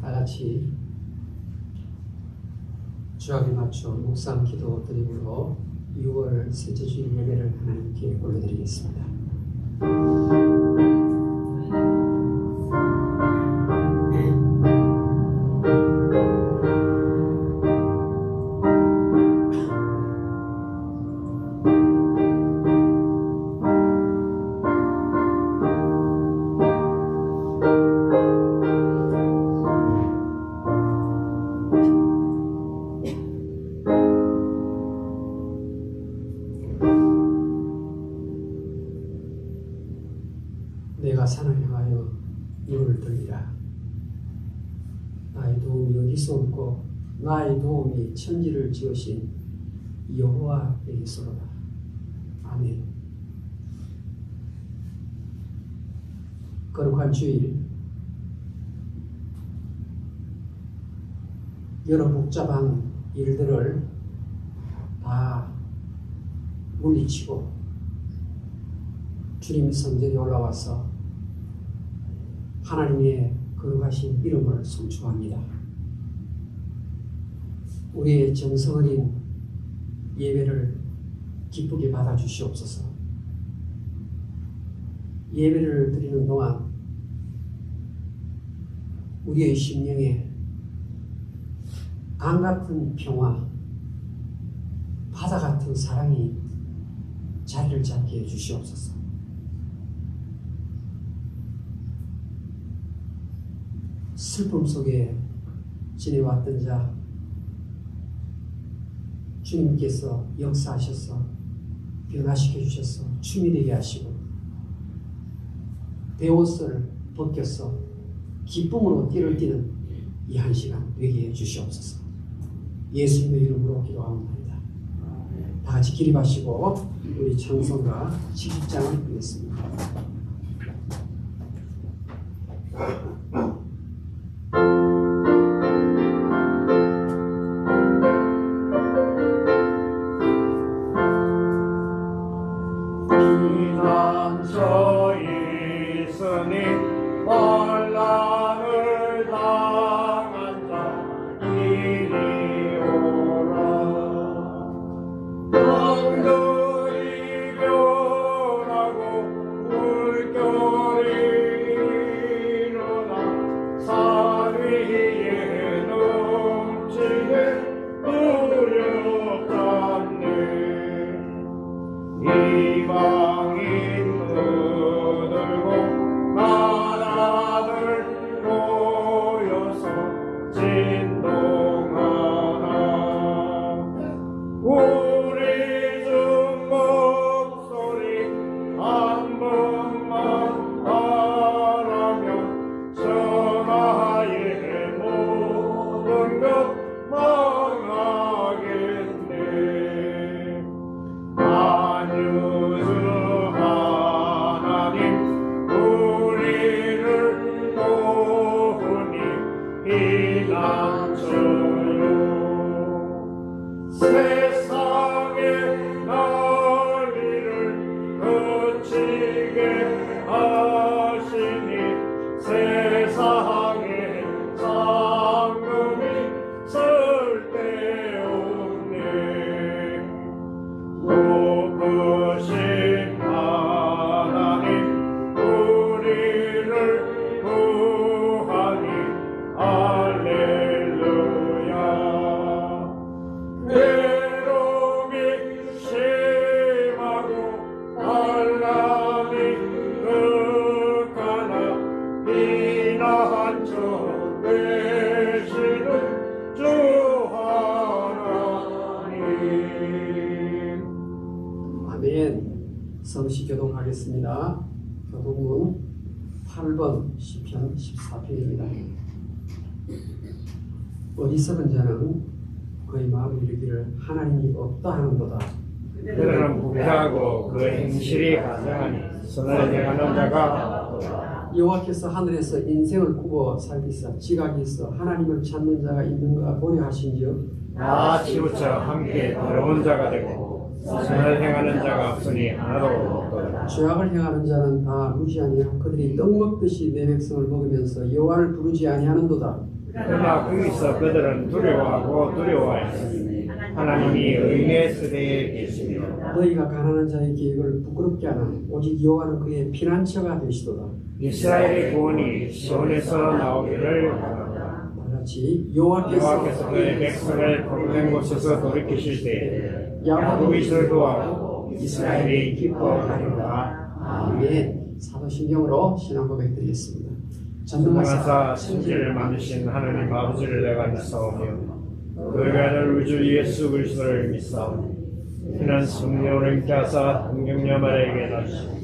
다같이 주약에 맞춰 묵상 기도 드림으로 6월 셋째 주일 예배를 하나님께 올려드리겠습니다. 내가 산을 향하여 눈을 들리라. 나의 도움이 어디서 없고 나의 도움이 천지를 지으신 여호와에게서로다. 아멘. 거룩한 주일, 여러 복잡한 일들을 다 물리치고 주님의 성전에 올라와서 하나님의 거룩하신 이름을 송축합니다. 우리의 정성 어린 예배를 기쁘게 받아주시옵소서. 예배를 드리는 동안 우리의 심령에 강 같은 평화, 바다 같은 사랑이 자리를 잡게 해주시옵소서. 슬픔 속에 지내왔던 자, 주님께서 역사하셔서 변화시켜 주셔서 춤이 되게 하시고 베옷을 벗겨서 기쁨으로 띠를 띠는 이 한 시간 되게 해 주시옵소서. 예수님의 이름으로 기도합니다. 다 같이 기립하시고 우리 찬송가 70장을 부르겠습니다. 성시 교독하겠습니다. 교독문 8번 시편 14편입니다. 어리석은 자는 그의 마음에 이르기를 하나님이 없다 하는도다. 그들은 부패하고 그 행실이 가증하니 선을 행하는 자가 여호와께서 하늘에서 인생을 꾸고 살피사 지각에서 하나님을 찾는 자가 있는가 보려 하신지요. 다 치우쳐 함께 더러운 자가 되고 선을 행하는 자가 없으니 하나도 없도다. 죄악을 행하는 자는 다 무지하니라. 그들이 떡 먹듯이 내 백성을 먹으면서 여호와를 부르지 아니하는도다. 그러나 거기서 그들은 두려워하고 두려워하였으니 하나님이 의인의 세대에 계시며 너희가 가난한 자의 계획을 부끄럽게 하나 오직 여호와는 그의 피난처가 되시도다. 이스라엘의 구원이 시온에서 나오기를 바란다. 다 같이 여호와께서 그의 백성을 거룩한 곳에서 돌이키실 때 야곱이 야곱이 절도하고 이스라엘이 기뻐하리라. 아멘. 사도신경으로 신앙 고백드리겠습니다. 전능하사 전능하사 천지를 만드신 하나님 아버지를 내가 믿사오며 그의 아들 우주 예수 그리스도를 믿사오니 이는 성령을 함께 하사 동정녀 마리아에게 낳으시고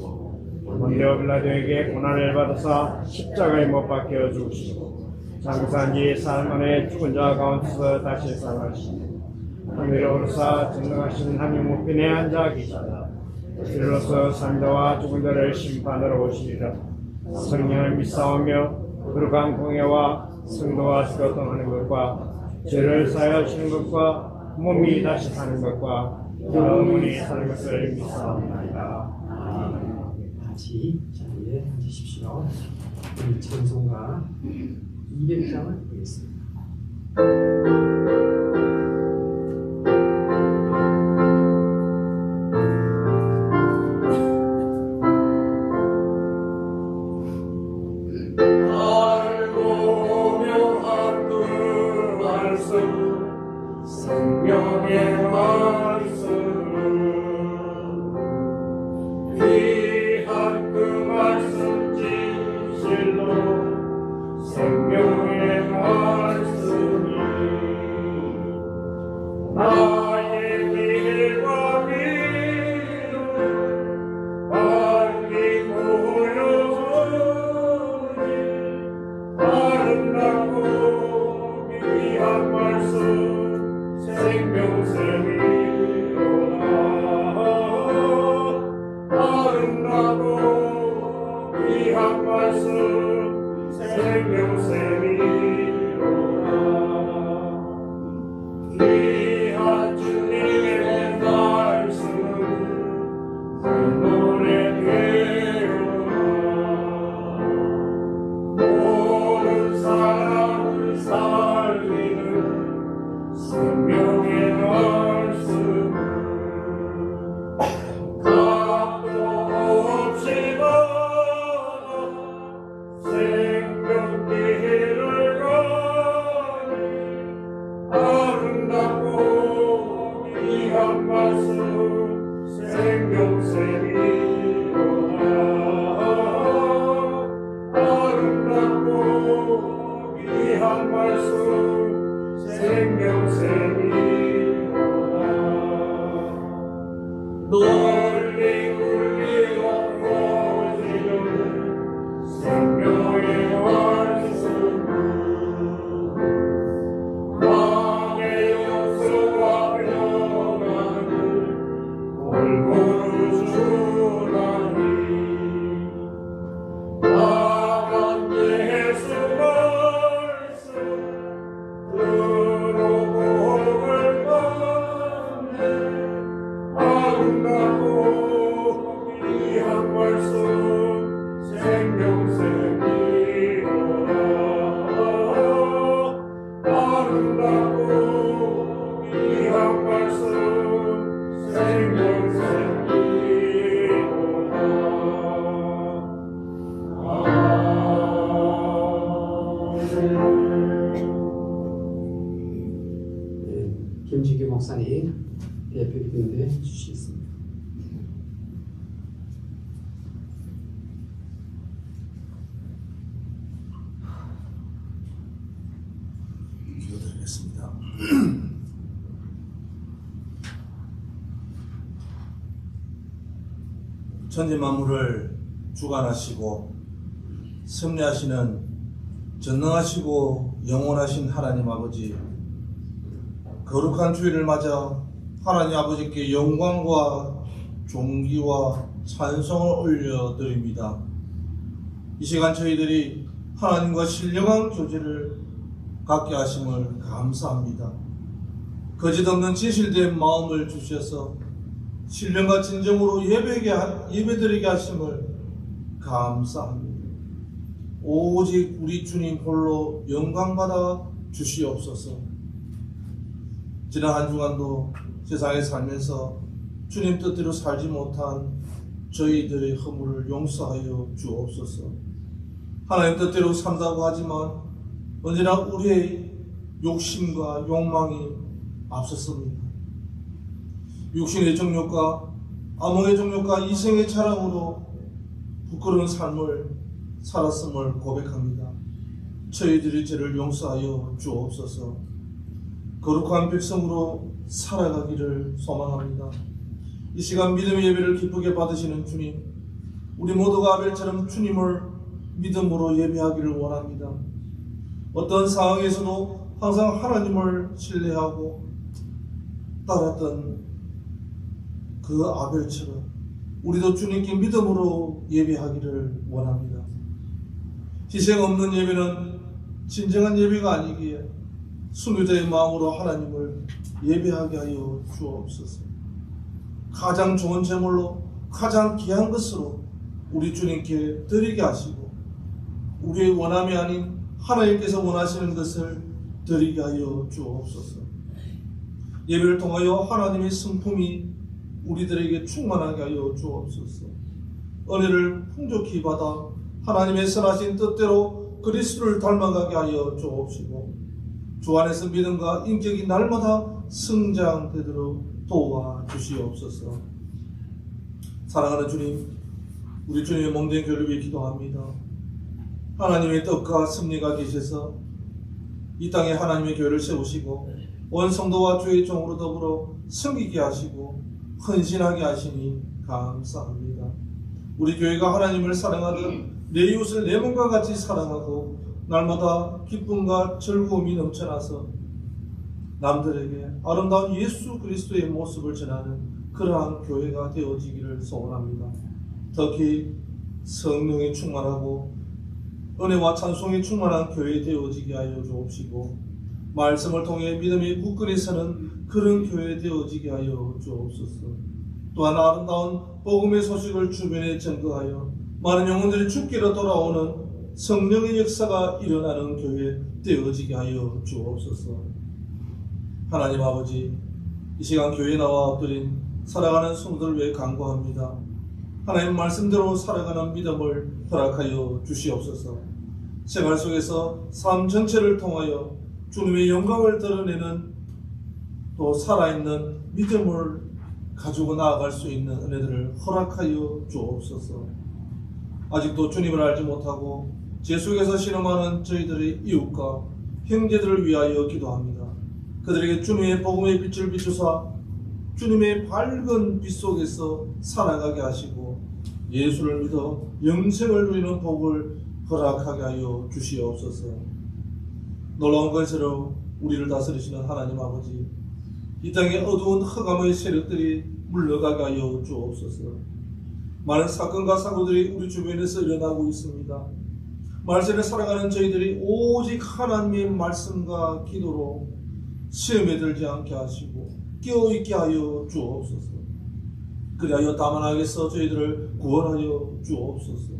본디오 빌라도에게 고난을 받으사 십자가에 못 박혀 죽으시고 장사한 지 사흘 만에 죽은 자 가운데서 다시 살아나시고 하늘에 오르사 전능하신 하나님 우편에 앉아 계시다. 이로써 산자와 죽은 자를 심판하러 오시리라. 성령을 믿사오며 거룩한 공예와 성도와 교통하는 것과 죄를 사하시는 것과 몸이 다시 사는 것과 영원히 사는 것을 믿사옵나이다. 같이 자리에 앉으십시오. 우리 찬송가 200장을 보겠습니다. 생명의 말씀 귀한 그 말씀 진실로 생명의 말씀이 나의 길과 길을 밝히 보여주니 아름답고 귀한 말씀 생명샘이로다. 아름다고 귀한 말씀 생명샘이로다. 귀한 주님의 말씀은 눈물의 배우라. 모든 사람을 살리는 생명의 말씀 값도 없이 받아 생명길을 가니 아름답고 귀한 말씀 생명샘이로다. 아름답고 귀한 말씀 생명샘이로다. 널리 울리고 퍼지는 생명의 말씀은 왕의 영수와 변하는 골고루 주나니 나간 예수 말씀 아름답고 귀한 말씀 생명샘이로다. 아름답고 귀한 말씀 생명샘이로다. 김진규 목사님 대표 기도인데 주시겠습니다. 기도드리겠습니다. 천지 만물을 주관하시고 섭리하시는 전능하시고 영원하신 하나님 아버지, 거룩한 주일을 맞아 하나님 아버지께 영광과 존귀와 찬송을 올려드립니다. 이 시간 저희들이 하나님과 신령한 교제를 갖게 하심을 감사합니다. 거짓없는 진실된 마음을 주셔서 신령과 진정으로 예배드리게 하심을 감사합니다. 오직 우리 주님 홀로 영광받아 주시옵소서. 지난 한 주간도 세상에 살면서 주님 뜻대로 살지 못한 저희들의 허물을 용서하여 주옵소서. 하나님 뜻대로 산다고 하지만 언제나 우리의 욕심과 욕망이 앞섰습니다. 육신의 정욕과 암흑의 정욕과 이생의 자랑으로 부끄러운 삶을 살았음을 고백합니다. 저희들의 죄를 용서하여 주옵소서. 거룩한 백성으로 살아가기를 소망합니다. 이 시간 믿음의 예배를 기쁘게 받으시는 주님, 우리 모두가 아벨처럼 주님을 믿음으로 예배하기를 원합니다. 어떤 상황에서도 항상 하나님을 신뢰하고 따랐던 그 아벨처럼 우리도 주님께 믿음으로 예배하기를 원합니다. 희생 없는 예배는 진정한 예배가 아니기에 순유대의 마음으로 하나님을 예배하게 하여 주옵소서. 가장 좋은 제물로 가장 귀한 것으로 우리 주님께 드리게 하시고 우리의 원함이 아닌 하나님께서 원하시는 것을 드리게 하여 주옵소서. 예배를 통하여 하나님의 성품이 우리들에게 충만하게 하여 주옵소서. 은혜를 풍족히 받아 하나님의 선하신 뜻대로 그리스도를 닮아가게 하여 주옵시고 주 안에서 믿음과 인격이 날마다 성장되도록 도와주시옵소서. 사랑하는 주님, 우리 주님의 몸된 교회를 위해 기도합니다. 하나님의 뜻과 섭리가 계셔서 이 땅에 하나님의 교회를 세우시고 온 성도와 주의 종으로 더불어 섬기게 하시고 헌신하게 하시니 감사합니다. 우리 교회가 하나님을 사랑하듯 내 이웃을 내 몸과 같이 사랑하고 날마다 기쁨과 즐거움이 넘쳐나서 남들에게 아름다운 예수 그리스도의 모습을 전하는 그러한 교회가 되어지기를 소원합니다. 특히 성령이 충만하고 은혜와 찬송이 충만한 교회 되어지게 하여 주옵시고 말씀을 통해 믿음이 굳건히 서는 그런 교회 되어지게 하여 주옵소서. 또한 아름다운 복음의 소식을 주변에 전거하여 많은 영혼들이 죽기로 돌아오는 성령의 역사가 일어나는 교회 되어지게 하여 주옵소서. 하나님 아버지, 이 시간 교회에 나와 엎드린 살아가는 성도들을 위해 간구합니다. 하나님 말씀대로 살아가는 믿음을 허락하여 주시옵소서. 생활 속에서 삶 전체를 통하여 주님의 영광을 드러내는 또 살아있는 믿음을 가지고 나아갈 수 있는 은혜들을 허락하여 주옵소서. 아직도 주님을 알지 못하고 죄 속에서 신음하는 저희들의 이웃과 형제들을 위하여 기도합니다. 그들에게 주님의 복음의 빛을 비추사 주님의 밝은 빛 속에서 살아가게 하시고 예수를 믿어 영생을 누리는 복을 허락하게 하여 주시옵소서. 놀라운 것으로 우리를 다스리시는 하나님 아버지, 이 땅에 어두운 흑암의 세력들이 물러가게 하여 주옵소서. 많은 사건과 사고들이 우리 주변에서 일어나고 있습니다. 말씀을 살아가는 저희들이 오직 하나님의 말씀과 기도로 시험에 들지 않게 하시고 깨어있게 하여 주옵소서. 그리하여 다만하게서 저희들을 구원하여 주옵소서.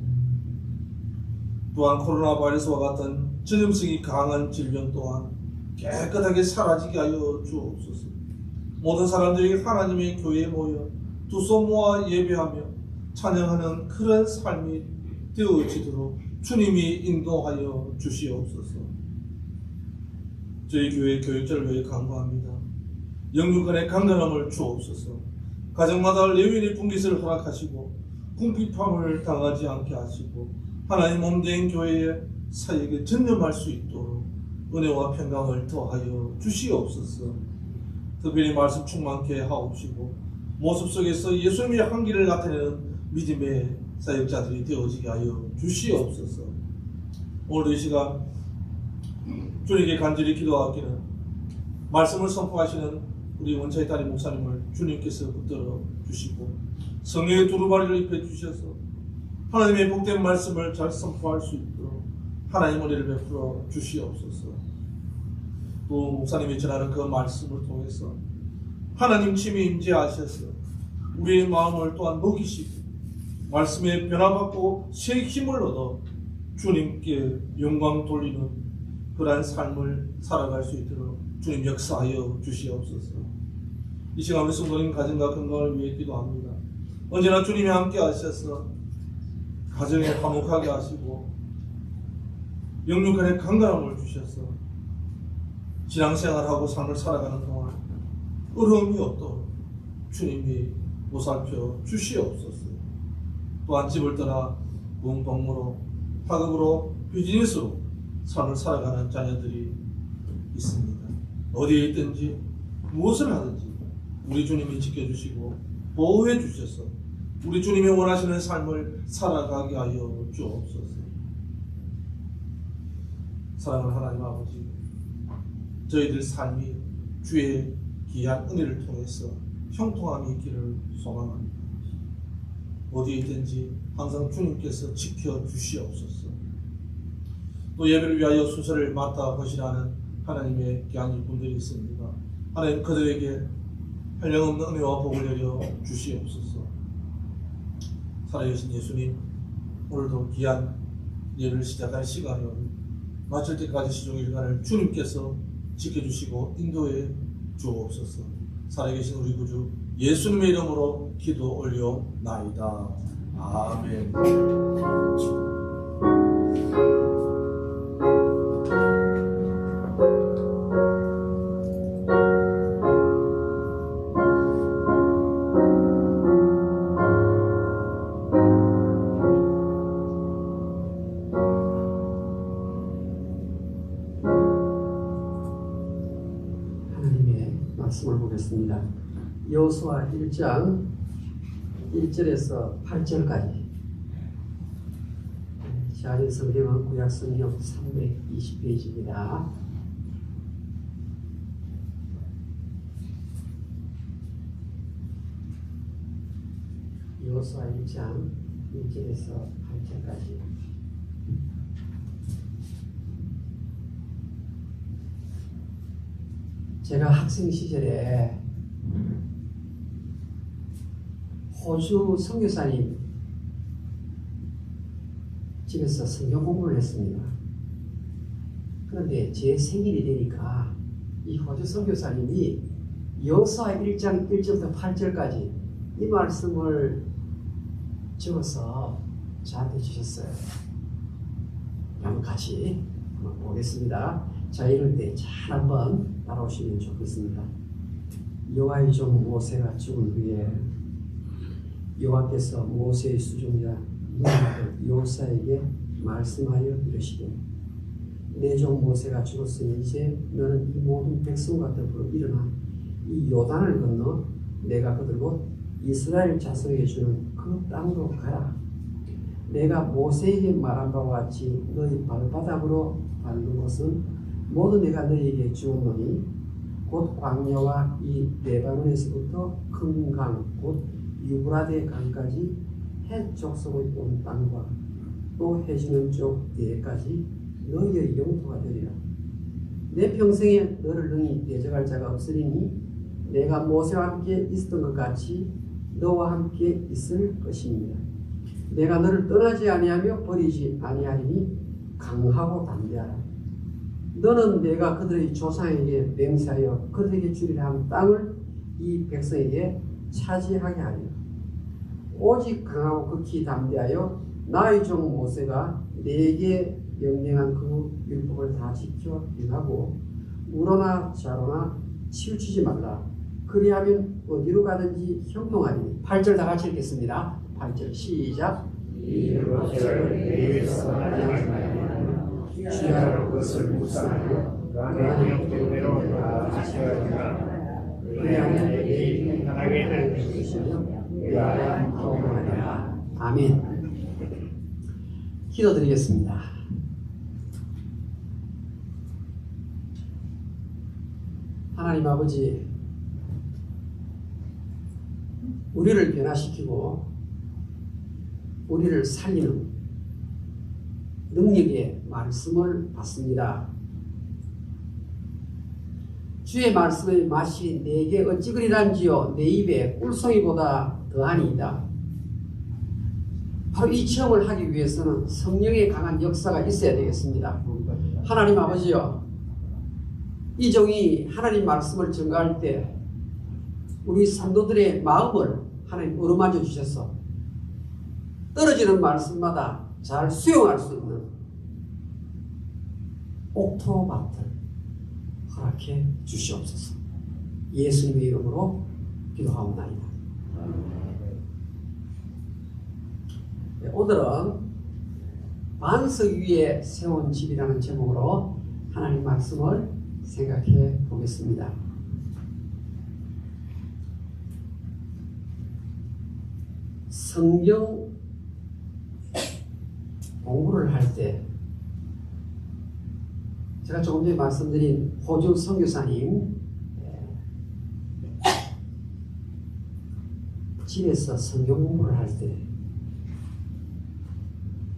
또한 코로나 바이러스와 같은 전염성이 강한 질병 또한 깨끗하게 사라지게 하여 주옵소서. 모든 사람들이 하나님의 교회에 모여 두 손 모아 예배하며 찬양하는 그런 삶이 되어지도록 주님이 인도하여 주시옵소서. 저희 교회 교육자를 위해 간구합니다. 영육간의 강건함을 주옵소서. 가정마다 레위인의 분깃을 허락하시고 궁핍함을 당하지 않게 하시고 하나님 몸된 교회의 사역에 전념할 수 있도록 은혜와 평강을 더하여 주시옵소서. 특별히 말씀 충만케 하옵시고 모습 속에서 예수님의 향기를 나타내는 믿음의 사역자들이 되어지게 하여 주시옵소서. 오늘 이 시간 주님께 간절히 기도하기는 말씀을 선포하시는 우리 원차의 딸인 목사님을 주님께서 붙들어 주시고 성령의 두루마리를 입혀 주셔서 하나님의 복된 말씀을 잘 선포할 수 있도록 하나님 은혜를 베풀어 주시옵소서. 또 목사님이 전하는 그 말씀을 통해서 하나님 침이 임재하셔서 우리의 마음을 또한 녹이시고 말씀에 변화받고 새 힘을 얻어 주님께 영광 돌리는 그러한 삶을 살아갈 수 있도록 주님 역사하여 주시옵소서. 이 시간 우리 성도님 가정과 건강을 위해 기도합니다. 언제나 주님이 함께 하셔서 가정에 화목하게 하시고 영육간의 강건함을 주셔서 신앙생활하고 삶을 살아가는 동안 어려움이 없도록 주님이 보살펴 주시옵소서. 또한 집을 떠나 공동무로 학업으로 비즈니스로 삶을 살아가는 자녀들이 있습니다. 어디에 있든지 무엇을 하든지 우리 주님이 지켜주시고 보호해 주셔서 우리 주님이 원하시는 삶을 살아가게 하여 주옵소서. 사랑하는 하나님 아버지, 저희들 삶이 주의 귀한 은혜를 통해서 형통함이 있기를 소망합니다. 어디에 있든지 항상 주님께서 지켜주시옵소서. 또 예배를 위하여 순서를 맡아 보시라는 하나님의 귀한 일꾼들이 있습니다. 하나님 그들에게 한량없는 은혜와 복을 내려 주시옵소서. 살아계신 예수님, 오늘도 귀한 예배를 시작할 시간이 오니 마칠 때까지 시종일관을 주님께서 지켜주시고 인도해 주옵소서. 살아계신 우리 구주 예수님의 이름으로 기도 올려나이다. 아멘. 말씀을 보겠습니다. 여호수아 1장 1절에서 8절까지. 자진 성경은 구약 성경 320페이지입니다. 여호수아 1장 1절에서 8절까지. 제가 학생 시절에 호주 선교사님 집에서 성경 공부를 했습니다. 그런데 제 생일이 되니까 이 호주 선교사님이 여호수아 1장 1절부터 8절까지 이 말씀을 적어서 저한테 주셨어요. 한번 같이 한번 보겠습니다. 자, 이럴 때 잘 한번 따라오시면 좋겠습니다. 여호와의 종 모세가 죽은 후에 여호와께서 모세의 수종자 여호수아에게 말씀하여 이르시되 내 종 모세가 죽었으니 이제 너는 이 모든 백성과 더불어 일어나 이 요단을 건너 내가 그들 곧 이스라엘 자손에게 주는 그 땅으로 가라. 내가 모세에게 말한 바와 같이 너희 발바닥으로 밟는 것은 모두 내가 너희에게 주었노니 곧 광야와 이 레바논에서부터 큰 강 곧 유브라데 강까지 헷 족속의 온 땅과 또 해지는 쪽 뒤에까지 너희의 영토가 되리라. 내 평생에 너를 능히 대적할 자가 없으리니 내가 모세와 함께 있었던 것 같이 너와 함께 있을 것입니다. 내가 너를 떠나지 아니하며 버리지 아니하리니 강하고 담대하라. 너는 내가 그들의 조상에게 맹세하여 그들에게 주리라 한 땅을 이 백성에게 차지하게 하리라. 오직 강하고 극히 담대하여 나의 종 모세가 내게 명령한 그 율법을 다 지켜 행하고 우로나 좌로나 치우치지 말라. 그리하면 어디로 가든지 형통하리니. 8절 다 같이 읽겠습니다. 8절 시작. 이 모세를 내 위에서 하나님을 주야로 그것을 묵상하고 그 형태대로 다 지켜야지만 그리하면 내게 편하게 될 것이며 내가 형통하리라. 아멘. 기도드리겠습니다. 하나님 아버지, 우리를 변화시키고 우리를 살리는 능력의 말씀을 받습니다. 주의 말씀의 맛이 내게 어찌 그리란지요. 내 입에 꿀송이보다 더하니이다. 바로 이 체험을 하기 위해서는 성령의 강한 역사가 있어야 되겠습니다. 하나님 아버지요, 이 종이 하나님 말씀을 전가할 때 우리 성도들의 마음을 하나님 어루만져 주셔서 떨어지는 말씀마다 잘 수용할 수 있는 옥토밭을 허락해 주시옵소서. 예수님의 이름으로 기도하옵나이다. 네, 오늘은 반석 위에 세운 집이라는 제목으로 하나님 말씀을 생각해 보겠습니다. 성경 공부를 할 때 제가 조금 전에 말씀드린 호주 선교사님 집에서 성경 공부를 할 때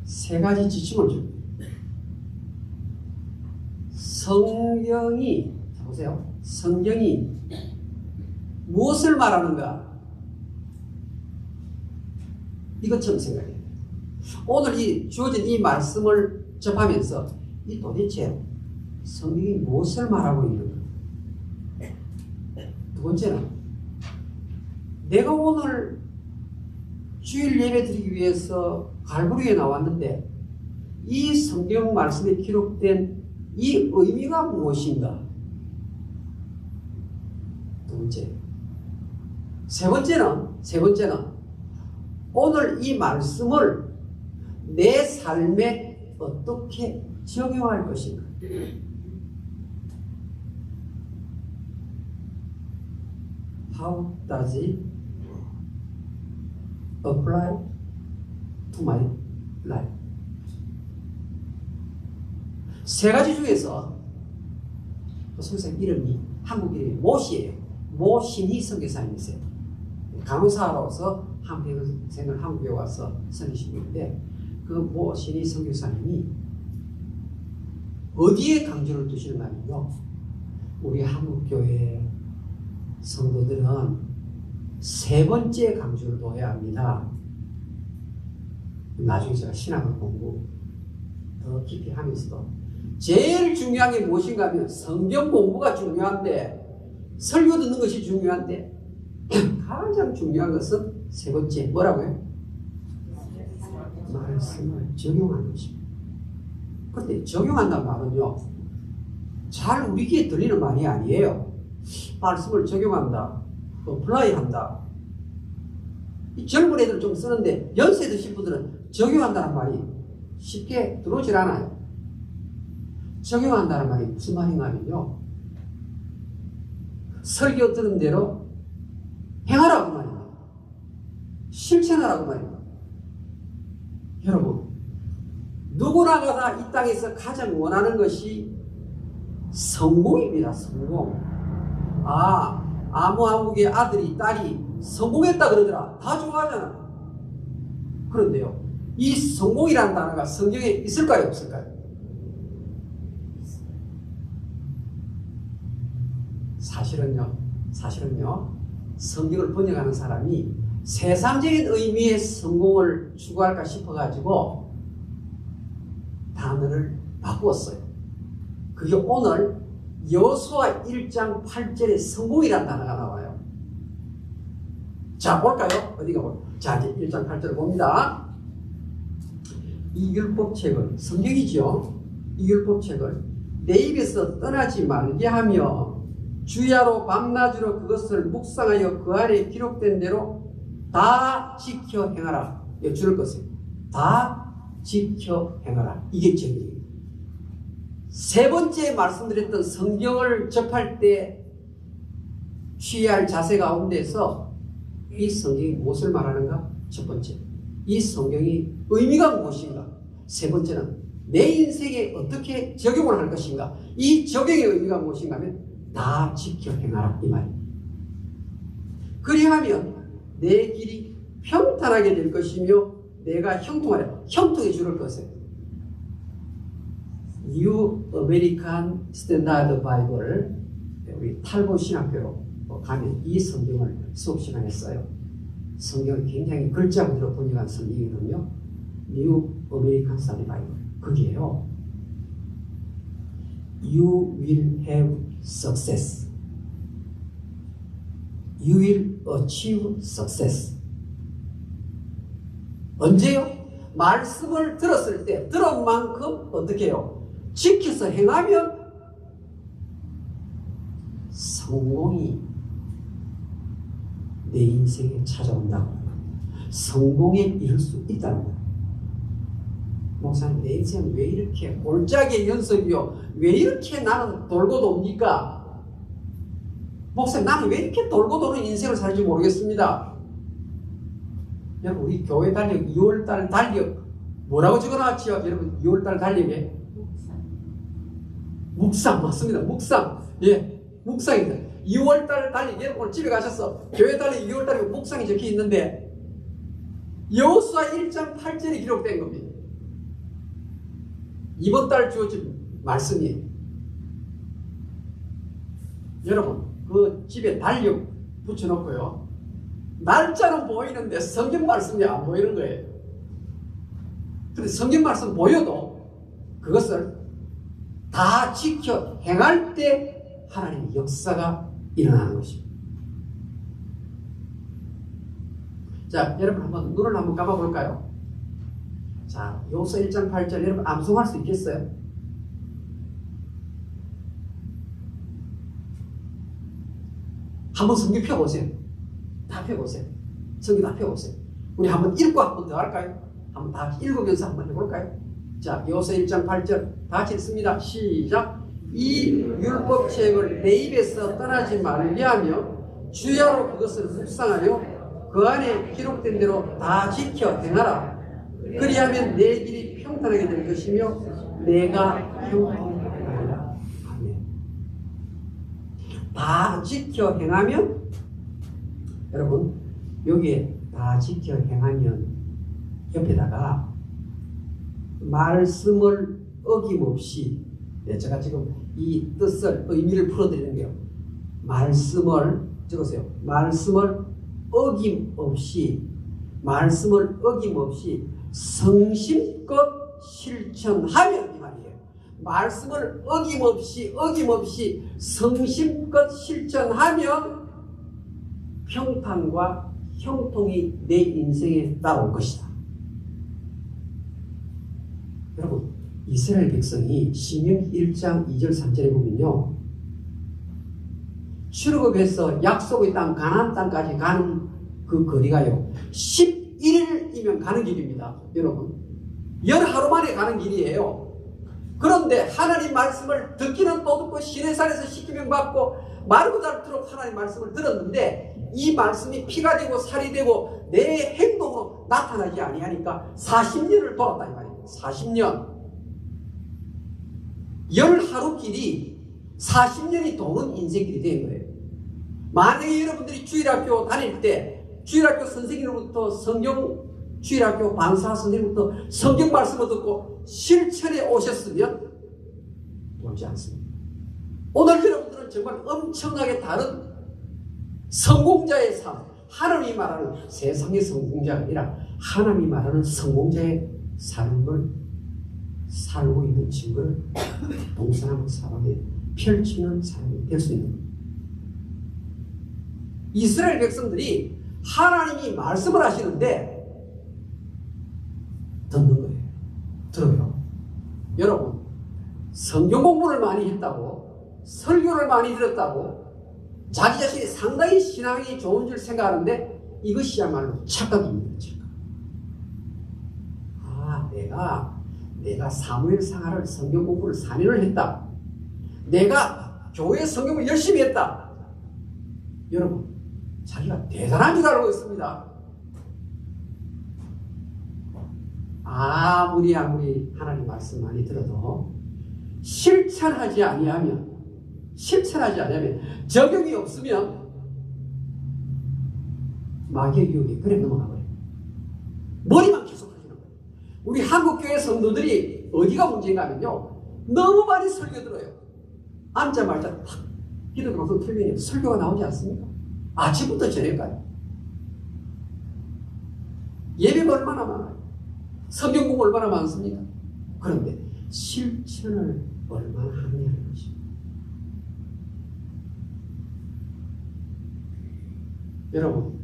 세 가지 지침을 줍니다. 성경이, 자 보세요. 성경이 무엇을 말하는가? 이것처럼 생각해요. 오늘 이 주어진 이 말씀을 접하면서 이 도대체 성경이 무엇을 말하고 있는가? 두 번째는 내가 오늘 주일 예배 드리기 위해서 갈보리에 나왔는데 이 성경 말씀에 기록된 이 의미가 무엇인가? 두 번째. 세 번째는 오늘 이 말씀을 내 삶에 어떻게 적용할 것인가? How does it apply to my life? 세 가지 중에서 선생님 이름이 한국 이름이 모씨예요. 모신희 선교사님이세요. 간호사로서 한평생을 한국에 와서 선교신 분인데 그 모신희 선교사님이 어디에 강조를 두시는가 하면요, 우리 한국교회 성도들은 세 번째 강조를 둬야 합니다. 나중에 제가 신학을 공부 더 깊이 하면서도 제일 중요한 게 무엇인가 하면 성경 공부가 중요한데, 설교 듣는 것이 중요한데 가장 중요한 것은 세 번째 뭐라고요? 말씀을 적용하는 것입니다. 그런데 적용한다는 말은요, 잘 우리 귀에 들리는 말이 아니에요. 말씀을 적용한다, 어플라이한다. 이 젊은 애들 좀 쓰는데 연세 드신 분들은 적용한다는 말이 쉽게 들어오질 않아요. 적용한다는 말이 무슨 말인가 하면요, 설교 들은 대로 행하라고 말입니다. 실천하라고 말입니다. 여러분, 누구나가 이 땅에서 가장 원하는 것이 성공입니다. 성공. 아무 한국의 아들이 딸이 성공했다 그러더라. 다 좋아하잖아. 그런데요, 이 성공이라는 단어가 성경에 있을까요? 없을까요? 사실은요, 성경을 번역하는 사람이 세상적인 의미의 성공을 추구할까 싶어가지고 단어를 바꾸었어요. 그게 오늘 여호수아 1장 8절에 성공이라는 단어가 나와요. 자, 볼까요? 어디가 볼까요? 자, 이제 1장 8절을 봅니다. 이 율법책을, 성경이죠. 이 율법책을 내 입에서 떠나지 말게 하며 주야로 밤낮으로 그것을 묵상하여 그 안에 기록된 대로 다 지켜 행하라. 줄을 것을 다 지켜 행하라. 이게 정의입니다. 세 번째 말씀드렸던 성경을 접할 때 취해야 할 자세 가운데서 이 성경이 무엇을 말하는가? 첫 번째, 이 성경이 의미가 무엇인가? 세 번째는 내 인생에 어떻게 적용을 할 것인가? 이 적용의 의미가 무엇인가 하면 다 지켜 행하라, 이 말입니다. 그리하면 내 길이 평탄하게 될 것이며 내가 형통해 주를 것을. New American Standard Bible, 우리 탈보 신학교로 가면 이 성경을 수업 시간에 써요. 성경을 굉장히 글자 그대로 번역한 성경이거든요. 뉴 어메리칸 스타디 바이블. 거기에요. You will have success. You will achieve success. 언제요? 말씀을 들었을 때 들은 만큼 어떻게 해요? 지켜서 행하면 성공이 내 인생에 찾아온다고. 성공에 이룰 수 있다는 거예요. 목사님, 내 인생은 왜 이렇게 골짜기의 연속이요? 왜 이렇게 나는 돌고 돕니까? 목사님, 나는 왜 이렇게 돌고 도는 인생을 살지 모르겠습니다. 여러분, 우리 교회 달력 2월달 달력 뭐라고 적어놨지요? 여러분, 2월달 달력에 묵상 맞습니다. 묵상. 예, 묵상입니다. 2월달 달력, 여러분 오늘 집에 가셔서 교회 달력 2월달에 묵상이 적혀 있는데 여호수아 1장 8절에 기록된 겁니다. 이번 달 주어진 말씀이에요. 여러분, 그 집에 달력 붙여놓고요. 날짜는 보이는데 성경 말씀이 안 보이는 거예요. 그런데 성경 말씀 보여도 그것을 다 지켜 행할 때 하나님의 역사가 일어나는 것입니다. 자, 여러분 한번 눈을 한번 감아볼까요? 자, 여호수아 1장 8절 여러분 암송할 수 있겠어요? 한번 성경 펴보세요. 다 펴보세요. 성경 다 펴보세요. 우리 한번 읽고 한번 더 할까요? 한번 다 읽으면서 한번 해볼까요? 자, 여호수아 1장 8절 다 같이 읽습니다. 시작. 이 율법책을 내 입에서 떠나지 말게 하며 주야로 그것을 묵상하며 그 안에 기록된 대로 다 지켜 행하라. 그리하면 내 길이 평탄하게 될 것이며 내가 평탄하리라. 아멘. 다 지켜 행하면, 여러분 여기에 다 지켜 행하면 옆에다가 말씀을 어김없이, 제가 지금 이 뜻을 의미를 풀어드리는 게요. 말씀을 적으세요. 말씀을 어김없이 성심껏 실천하면, 이 말이에요. 말씀을 어김없이 성심껏 실천하면 평탄과 형통이 내 인생에 따라올 것이다. 여러분, 이스라엘 백성이 신명기 1장 2절 3절에 보면요, 출애굽해서 약속의 땅 가나안 땅까지 가는 그 거리가요 11일이면 가는 길입니다. 여러분, 열하루 만에 가는 길이에요. 그런데 하나님 말씀을 듣기는 또 듣고 시내산에서 십계명 받고 마르고 닳도록 하나님 말씀을 들었는데 이 말씀이 피가 되고 살이 되고 내 행동으로 나타나지 아니하니까 40년을 돌았다 이 말입니다. 40년. 열하루 길이 40년이 도는 인생길이 된 거예요. 만약에 여러분들이 주일학교 다닐 때 주일학교 선생님으로부터 주일학교 반사 선생님부터 성경 말씀을 듣고 실천에 오셨으면 돌지 않습니다. 오늘 여러분들은 정말 엄청나게 다른 성공자의 삶, 하나님이 말하는 세상의 성공자가 아니라 하나님이 말하는 성공자의 삶을 살고 있는 증거를 동서남 사방에 펼치는 사람이 될 수 있는 겁니다. 이스라엘 백성들이 하나님이 말씀을 하시는데 듣는 거예요. 들어요. 여러분, 성경 공부를 많이 했다고, 설교를 많이 들었다고 자기 자신이 상당히 신앙이 좋은 줄 생각하는데 이것이야말로 착각입니다. 착각. 내가 사무엘 상하를 성경 공부를 4년을 했다. 내가 교회 성경을 열심히 했다. 여러분, 자기가 대단한 줄 알고 있습니다. 아무리 하나님 말씀 많이 들어도 실천하지 아니하면 적용이 없으면 마귀의 유혹에 그래 넘어가 버려요. 머리만 계속 하시는 거예요. 우리 한국교회 성도들이 어디가 문제인가 하면요, 너무 많이 설교 들어요. 앉자마자 탁 기도 방송 틀리면 설교가 나오지 않습니까? 아침부터 저녁까지. 예배가 얼마나 많아요. 성경 공부 얼마나 많습니까? 그런데 실천을 얼마나 하느냐는 것입니다. 여러분,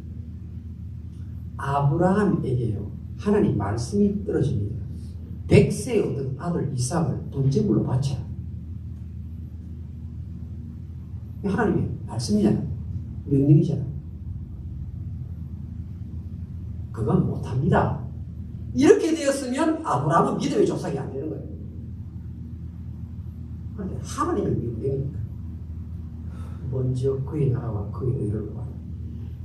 아브라함에게요, 하나님 말씀이 떨어집니다. 100세의 어떤 아들 이삭을 번제물로 바쳐라. 하나님의 말씀이잖아요. 명령이잖아요. 그건 못합니다. 이렇게 되었으면 아브라함은 믿음의 조상이 안 되는 거예요. 그런데 하나님의 명령이니까 먼저 그의 나라와 그의 의를 구하라.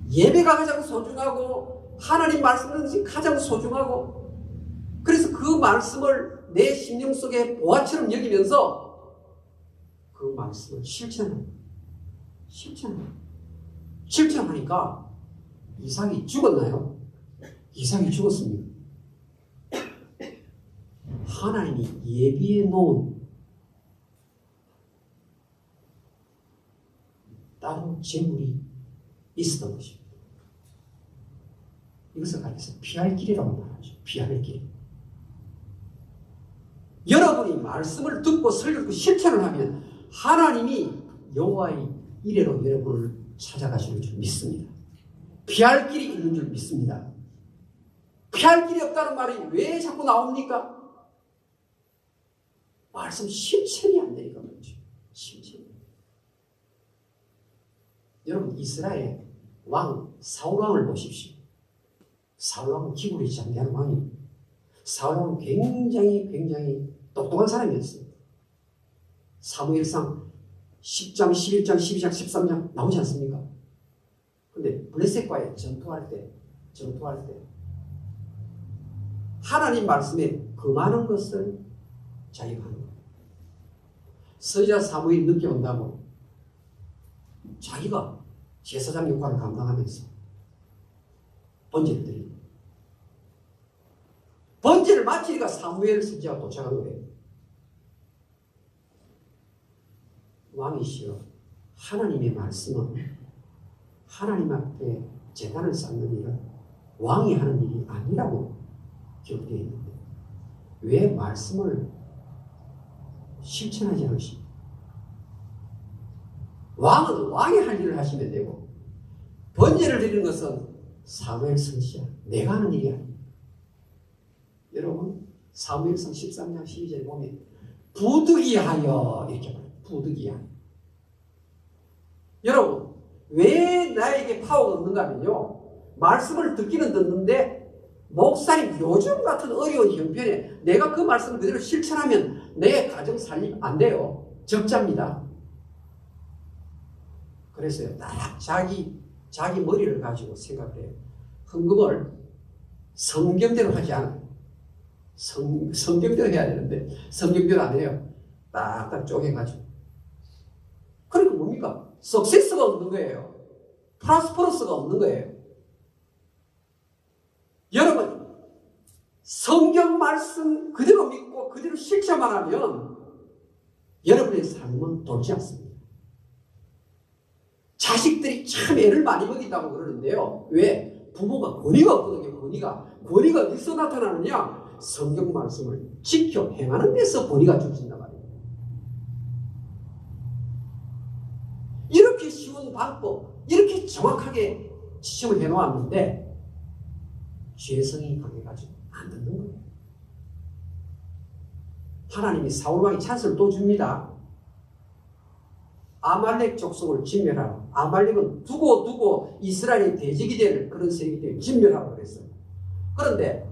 예배가 가장 소중하고 하나님 말씀은 가장 소중하고, 그래서 그 말씀을 내 심령 속에 보화처럼 여기면서 그 말씀을 실천하니까 이삭이 죽었나요? 이삭이 죽었습니다. 하나님이 예비해 놓은 다른 재물이 있었던 것입니다. 이것을 가리켜서 피할 길이라고 말하죠. 피할 길. 여러분이 말씀을 듣고 설교하고 실천을 하면 하나님이 여호와의 이레로 여러분을 찾아가시는 줄 믿습니다. 피할 길이 있는 줄 믿습니다. 피할 길이 없다는 말이 왜 자꾸 나옵니까? 말씀 실천이 안 되니까 그렇죠. 실천. 여러분, 이스라엘 왕 사울 왕을 보십시오. 사울 왕은 기분이 장대한 왕이에요. 사울 왕은 굉장히 똑똑한 사람이었어요. 사무엘상 10장, 11장, 12장, 13장 나오지 않습니까? 근데 블레셋과의 전투할 때 하나님 말씀에 금하는 것을 자기가 하는 거예요. 선지자 사무엘이 늦게 온다고 자기가 제사장 역할을 감당하면서 번제를 드립니다. 번제를 마치니까 사무엘 선지자가 도착한 거예요. 왕이시여, 하나님의 말씀은 하나님 앞에 제단을 쌓는 일은 왕이 하는 일이 아니라고 기록되어 있는데 왜 말씀을 실천하지 않으십니까? 왕은 왕이 할 일을 하시면 되고 번제를 드리는 것은 사무엘 선지자, 내가 하는 일이 아닙니다. 여러분, 사무엘상 13장 12절에 보면 부득이하여 이렇게 말해요. 부득이하여. 여러분, 왜 나에게 파워가 없는가 하면요, 말씀을 듣기는 듣는데 목사님 요즘 같은 어려운 형편에 내가 그 말씀을 그대로 실천하면 내 가정 살림 안 돼요. 적자입니다. 그래서요, 딱 자기 머리를 가지고 생각을 해요. 헌금을 성경대로 하지 않아요. 성경대로 해야 되는데 성경대로 안 해요. 딱딱 쪼개가지고. 그러니까 뭡니까? 석세스가 없는 거예요. 프라스퍼러스가 없는 거예요. 여러분, 성경 말씀 그대로 믿고 그대로 실천만 하면 여러분의 삶은 돌지 않습니다. 자식들이 참 애를 많이 먹인다고 그러는데요. 왜? 부모가 권위가 없거든요. 권위가 어디서 나타나느냐? 성경 말씀을 지켜 행하는 데서 권위가 주어진단 말이에요. 이렇게 쉬운 방법, 이렇게 정확하게 지침을 해놓았는데 죄성이 강해가지고 안 듣는 거예요. 하나님이 사울왕이 찬스를 또 줍니다. 아말렉 족속을 진멸하라. 아말렉은 두고 이스라엘이 대적이 될 그런 세력이 되어 진멸하라고 그랬어요. 그런데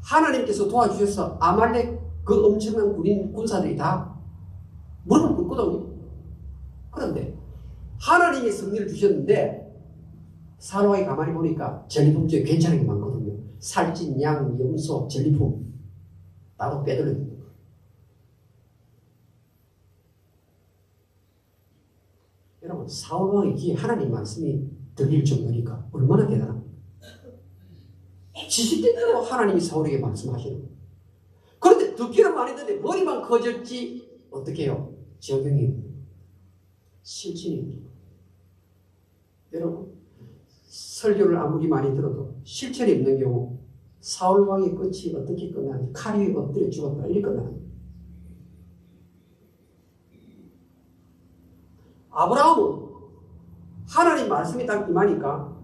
하나님께서 도와주셔서 아말렉 그 엄청난 군사들이 다 무릎을 꿇거든요. 그런데 하나님이 승리를 주셨는데 사울왕이 가만히 보니까 전리품 중에 괜찮은 게 많거든요. 살찐 양, 염소, 전리품 따로 빼들어 있는 거예요. 여러분, 사울왕의 귀에 하나님 말씀이 들릴 정도니까 얼마나 대단합니까? 지식대로 하나님이 사울에게 말씀하시는 거예요. 그런데 듣기는 많이 듣는데 머리만 커졌지 어떻게 해요? 적용이 실천이 없는 거예요. 여러분, 설교를 아무리 많이 들어도 실천이 없는 경우 사울 왕의 끝이 어떻게 끝나는지 칼 위에 엎드려 죽었다 이렇게 끝나는 거예요. 아브라함은 하나님 말씀이 딱 임하니까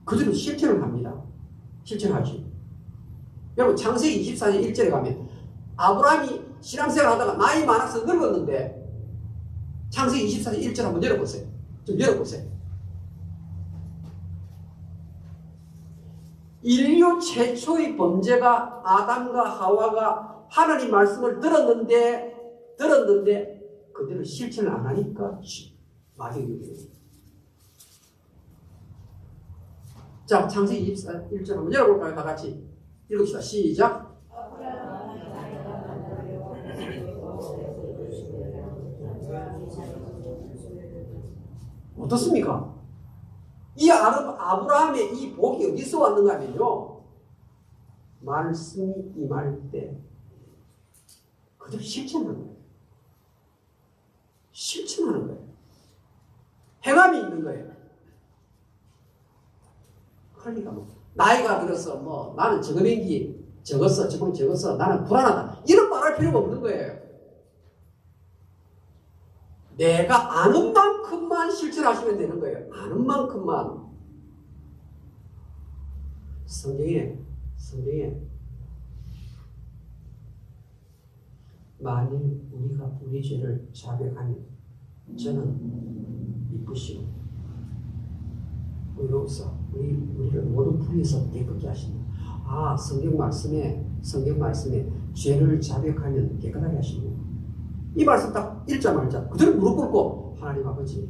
그대로 실천을 합니다. 실천하지. 여러분 창세기 24장 1절에 가면 아브라함이 신앙생활 하다가 나이 많아서 늙었는데 창세기 24장 1절 한번 열어보세요. 좀 열어보세요. 인류 최초의 범죄가 아담과 하와가 하나님 말씀을 들었는데 그대로 실천을 안 하니까 마귀의 유혹이. 자, 창세기 21절 한번 열어볼까요? 다 같이 읽읍시다. 시작. 어떻습니까? 이 아브라함의 이 복이 어디서 왔는가 하면요, 말씀이 임할 때 그대로 실천하는 거예요. 실천하는 거예요. 행함이 있는 거예요. 그러니까 뭐 나이가 들어서 뭐 나는 저금액이 적었어, 저금 적었어, 나는 불안하다 이런 말할 필요가 없는 거예요. 내가 아는 만큼만 실천하시면 되는 거예요. 아는 만큼만. 성경에 만일 우리가 우리 죄를 자백하면 저는 이쁘시고 의로우사 우리를 모든 불의에서 깨끗게 하신다. 아, 성경 말씀에 죄를 자백하면 깨끗하게 하시고, 이 말씀 딱 읽자 말자 그대로 무릎 꿇고 하나님 아버지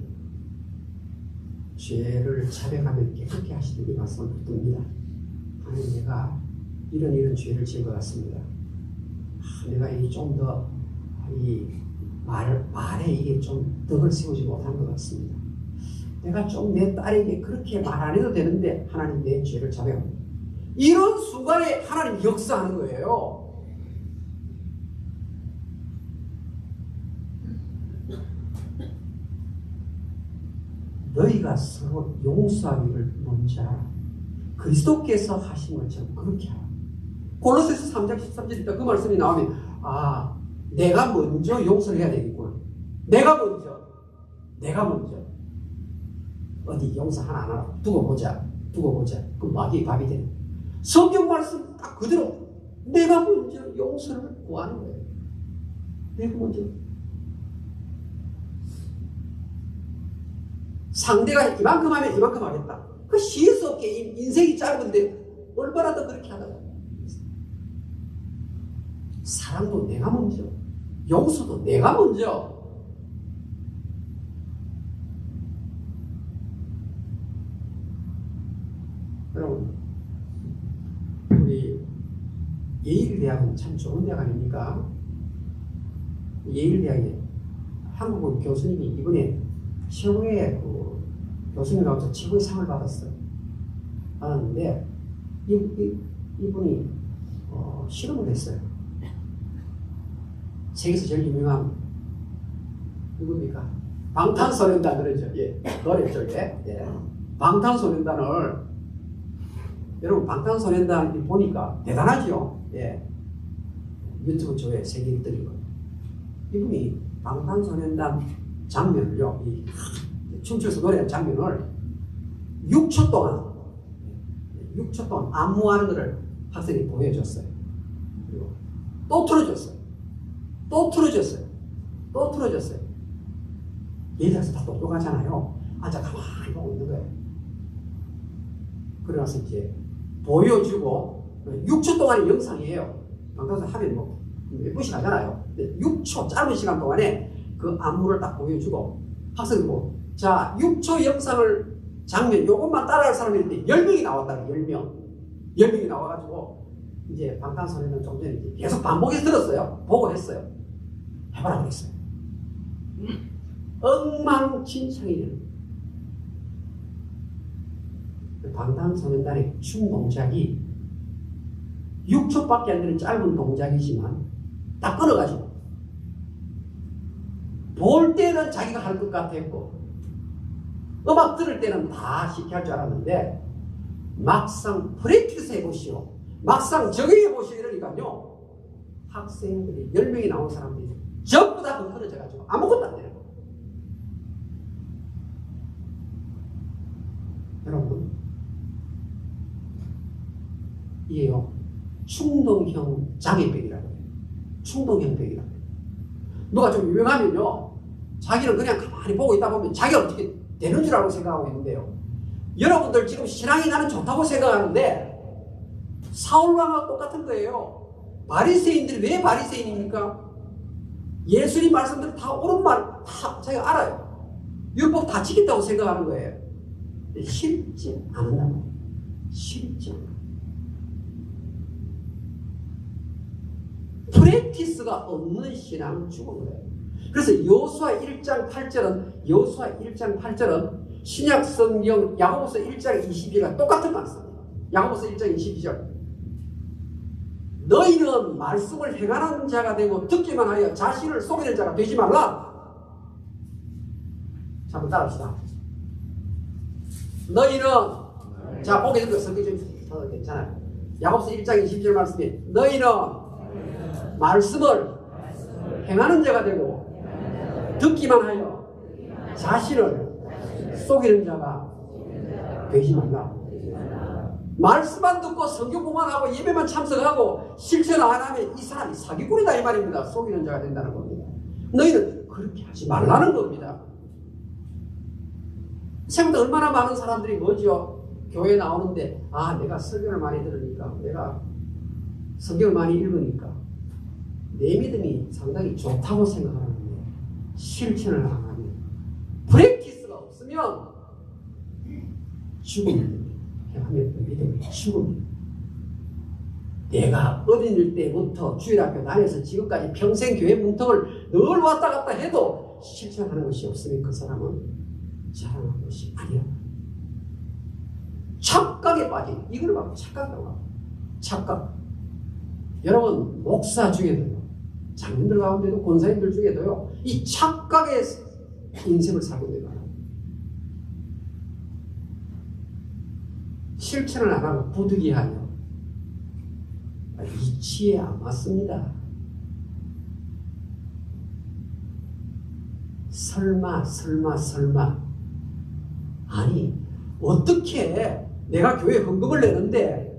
죄를 자백하면 깨끗게 하시는 이 말씀을 붙듭니다. 하나님, 내가 이런 죄를 지은 것 같습니다. 내가 좀 더 이 말에 이게 좀 덕을 세우지 못한 것 같습니다. 내가 좀 내 딸에게 그렇게 말 안 해도 되는데 하나님 내 죄를 자백합니다. 이런 순간에 하나님 역사하는 거예요. 너희가 서로 용서하기를 먼저 하라. 그리스도께서 하신 것처럼 그렇게 하라. 골로새서 3장 13절에 그 말씀이 나오면 아, 내가 먼저 용서를 해야 되겠구나. 내가 먼저 어디 용서 하나 두고 보자. 그 마귀의 밥이 되는. 성경 말씀 딱 그대로 내가 먼저 용서를 구하는 거예요. 내가 먼저. 상대가 이만큼 하면 이만큼 하겠다. 그 시일 수 없게 인생이 짧은데 얼마나 더 그렇게 하다가. 사랑도 내가 먼저, 용서도 내가 먼저. 여러분, 우리 예일대학은 참 좋은 대학 아닙니까? 예일대학에 한국어 교수님이 이번에 최고의 교수님 나와서 최고의 상을 받았는데 이분이 실험을 했어요. 세계에서 제일 유명한 누굽니까? 방탄소년단 그러죠. 예, 노래 쪽에. 예. 방탄소년단을 여러분 방탄소년단 보니까 대단하죠. 예. 유튜브 조회 세계 1등이고 이분이 방탄소년단 장면을요, 이 춤추면서 노래하는 장면을 6초 동안 안무하는 것을 학생이 보여줬어요. 그리고 또 틀어줬어요. 얘들아서 다 똑똑하잖아요. 앉아 가만히 보고 있는 거예요. 그러나서 이제 보여주고 6초 동안의 영상이에요. 방탄소년 하면 뭐 몇 분씩 하잖아요. 6초 짧은 시간 동안에 그 안무를 딱 보여주고 학생들 보고 자 6초 영상을 장면 요것만 따라할 사람이 있는데 10명이 나왔다고 10명이 나와가지고 이제 방탄소년단 좀 전에 이제 계속 반복해서 들었어요. 보고 했어요. 해봐라 그랬어요. 엉망진창이 되는 방탄소년단의 춤 동작이 6초밖에 안 되는 짧은 동작이지만 딱 끊어가지고 볼 때는 자기가 할 것 같았고 음악 들을 때는 다 쉽게 할 줄 알았는데 막상 프랙티스 해보시오. 막상 적용해 보시고 이러니까요. 학생들이 10명이 나온 사람들이 전부 다 흩어져가지고 아무것도 안 되는 거예요. 여러분, 이게요, 충동형 장애병이라고 해요. 충동형 병이라고 해요. 누가 좀 유명하면요, 자기는 그냥 가만히 보고 있다 보면 자기가 어떻게 되는 줄 알고 생각하고 있는데요. 여러분들 지금 신앙이 나는 좋다고 생각하는데 사울왕하고 똑같은 거예요. 바리새인들이 왜 바리새인입니까? 예수님 말씀들 다 옳은 말 다 자기가 알아요. 율법 다 지킨다고 생각하는 거예요. 쉽지 않은단 말이에요. 쉽지 않아. 프랙티스가 없는 신앙은 죽은 거예요. 그래서 여호수아 1장 8절은 신약 성경 야고보서 1장 22절과 똑같은 말씀입니다. 야고보서 1장 22절. 너희는 말씀을 행하는 자가 되고 듣기만 하여 자신을 속이는 자가 되지 말라. 자, 한번 따라합시다. 너희는, 자, 보기 전에 성경 좀 괜찮아요. 야고보서 1장 22절 말씀이 너희는 말씀을 행하는 자가 되고 듣기만 하여 자신을 속이는 자가 되지 말라. 말씀만 듣고 성경공부만 하고 예배만 참석하고 실천 안 하면 이 사람이 사기꾼이다 이 말입니다. 속이는 자가 된다는 겁니다. 너희는 그렇게 하지 말라는 겁니다. 생각보다 얼마나 많은 사람들이 뭐죠? 교회 나오는데 내가 설교를 많이 들으니까, 내가 성경을 많이 읽으니까 내 믿음이 상당히 좋다고 생각하는데 실천을 안 하면, 프랙티스가 없으면 죽음입니다. 하면 믿음이 죽음입니다. 내가 어린일 때부터 주일학교 다녀서 지금까지 평생 교회 문턱을 늘 왔다 갔다 해도 실천하는 것이 없으면 그 사람은 자랑하는 것이 아니야. 착각에 빠진, 이걸 막 착각이라고 합니다. 착각. 여러분, 목사 중에도요, 장님들 가운데도 권사님들 중에도요, 이 착각의 인생을 살고 있는 거예요. 실천을 안 하고 부득이하여 이치에 안 맞습니다. 설마. 아니, 어떻게 내가 교회에 헌금을 내는데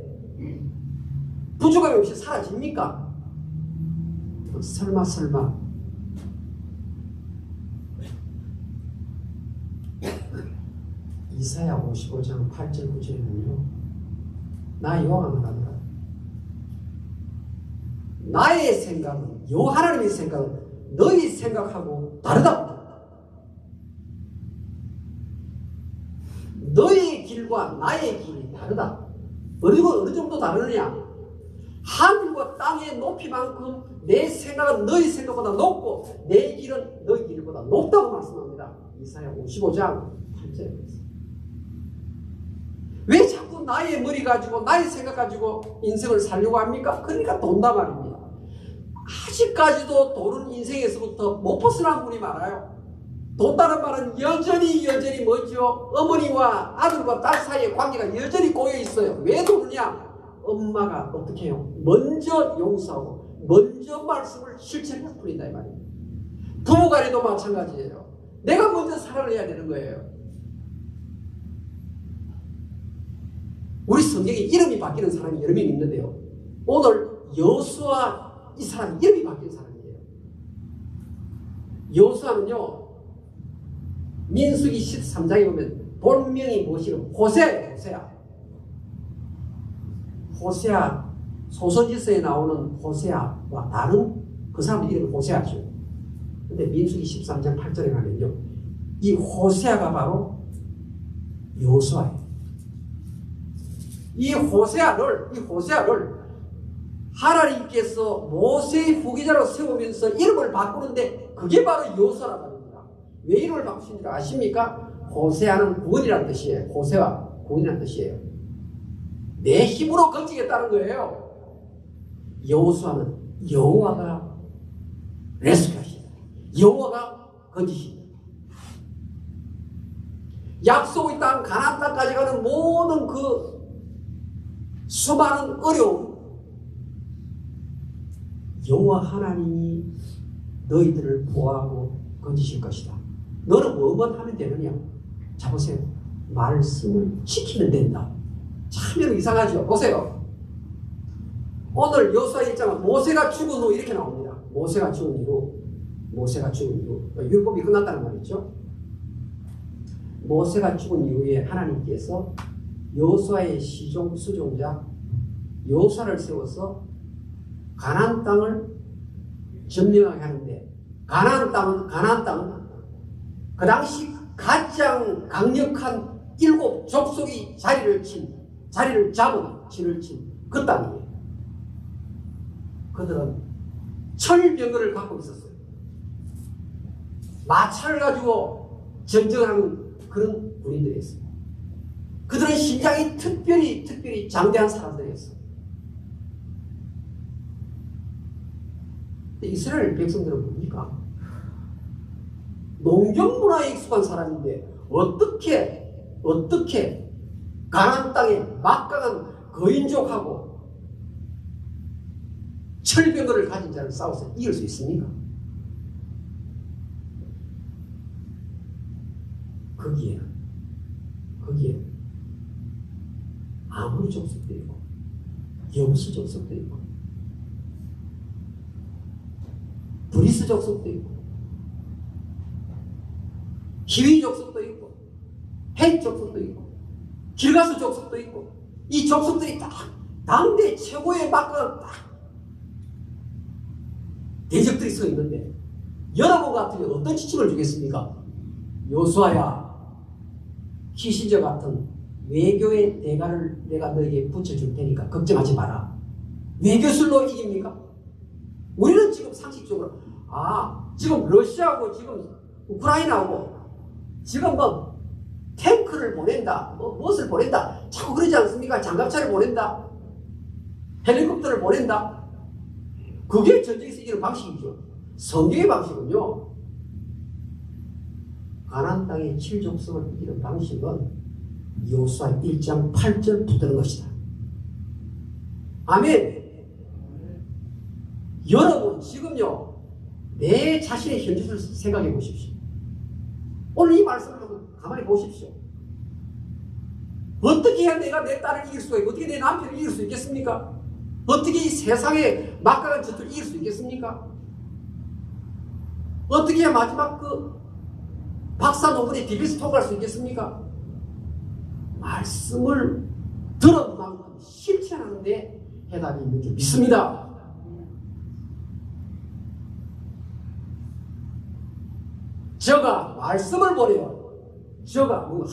부족함이 없이 사라집니까? 설마. 이사야 55장 8절 9절에는요, 나 여호와가 말하노라. 나의 생각은, 여호와 하나님의 생각은 너희 생각하고 다르다. 너의 길과 나의 길이 다르다. 어느 정도 다르느냐? 하늘과 땅의 높이만큼 내 생각은 너희 생각보다 높고 내 길은 너희 길보다 높다고 말씀합니다. 이사야 55장 8절에. 왜 자꾸 나의 머리 가지고 나의 생각 가지고 인생을 살려고 합니까? 그러니까 돈다 말입니다. 아직까지도 돈은 인생에서부터 못 벗어난 분이 많아요. 돈다는 말은 여전히 뭐죠? 어머니와 아들과 딸 사이의 관계가 여전히 꼬여 있어요. 왜 도느냐? 엄마가 어떻게 해요? 먼저 용서하고 먼저 말씀을 실천해서 풀린다 이 말이에요. 부부간에도 마찬가지예요. 내가 먼저 사랑을 해야 되는 거예요. 우리 성경에 이름이 바뀌는 사람이 여러 명 있는데요, 오늘 여호수아 이 사람이 이름이 바뀐 사람이에요. 여호수아는요, 민수기 13장에 보면 본명이 무엇이고 호세아, 소서지서에 나오는 호세아와 다른 그 사람 이름이 호세아죠. 근데 민수기 13장 8절에 가면요, 이 호세아가 바로 여호수아예요. 이 호세아를 하나님께서 모세의 후계자로 세우면서 이름을 바꾸는데 그게 바로 여호수아란 말입니다. 왜 이름을 바꾸신 줄 아십니까? 호세아는 구원이라는 뜻이에요. 호세아, 구원이라는 뜻이에요. 내 힘으로 건지겠다는 거예요. 여호수아는 여호와가 레스큐하신다. 여호와가 건지신다. 약속의 땅 가나안 땅까지 가는 모든 그 수많은 어려움, 여호와 하나님이 너희들을 보호하고 건지실 것이다. 너는 뭐만 하면 되느냐? 자 보세요. 말씀을 지키면 된다. 참 이상하죠. 보세요. 오늘 여호수아 1장은 모세가 죽은 후 이렇게 나옵니다. 모세가 죽은 이후 율법이 끝났다는 말이죠. 모세가 죽은 이후에 하나님께서 여호수아의 수종자 여호수아를 세워서 가나안 땅을 점령하게 하는데 가나안 땅은 그 당시 가장 강력한 7 족속이 자리를 잡은 진을 친 그 땅이에요. 그들은 철병거를 갖고 있었어요. 마차를 가지고 전쟁을 하는 그런 군인들이었어요. 그들은 신장이 특별히 장대한 사람들이었어요. 이스라엘 백성들은 뭡니까? 농경문화에 익숙한 사람인데 어떻게 가나안 땅에 막강한 거인족하고 철병거를 가진 자를 싸워서 이길 수 있습니까? 거기에 아모리 족속도 있고 여부스 족속도 있고 브리스 족속도 있고 히위 족속도 있고 헷 족속도 있고 길가스 족속도 있고 이 족속들이 딱 당대 최고의 막강한 딱 대적들이 서 있는데 여러분 같으면 어떤 지침을 주겠습니까? 여호수아야, 키시저 같은 외교의 대가를 내가 너에게 붙여줄 테니까 걱정하지 마라. 외교술로 이깁니까? 우리는 지금 상식적으로 지금 러시아하고 지금 우크라이나하고 지금 뭐 탱크를 보낸다, 무엇을 보낸다 자꾸 그러지 않습니까? 장갑차를 보낸다, 헬리콥터를 보낸다. 그게 전쟁에서 이기는 방식이죠. 성경의 방식은요, 가나안 땅의 7족속을 이기는 방식은 여호수아 1장 8절 붙드는 것이다. 아멘. 여러분 지금요 내 자신의 현실을 생각해 보십시오. 오늘 이 말씀을 좀 가만히 보십시오. 어떻게 해야 내가 내 딸을 이길 수가 있고 어떻게 내 남편을 이길 수 있겠습니까? 어떻게 이 세상의 막강한 전투를 이길 수 있겠습니까? 어떻게 해야 마지막 그 박사 논문에 DBS 통과할 수 있겠습니까? 말씀을 들은 만큼 실천하는데 해답이 있는 줄 믿습니다. 저가 말씀을 보내요.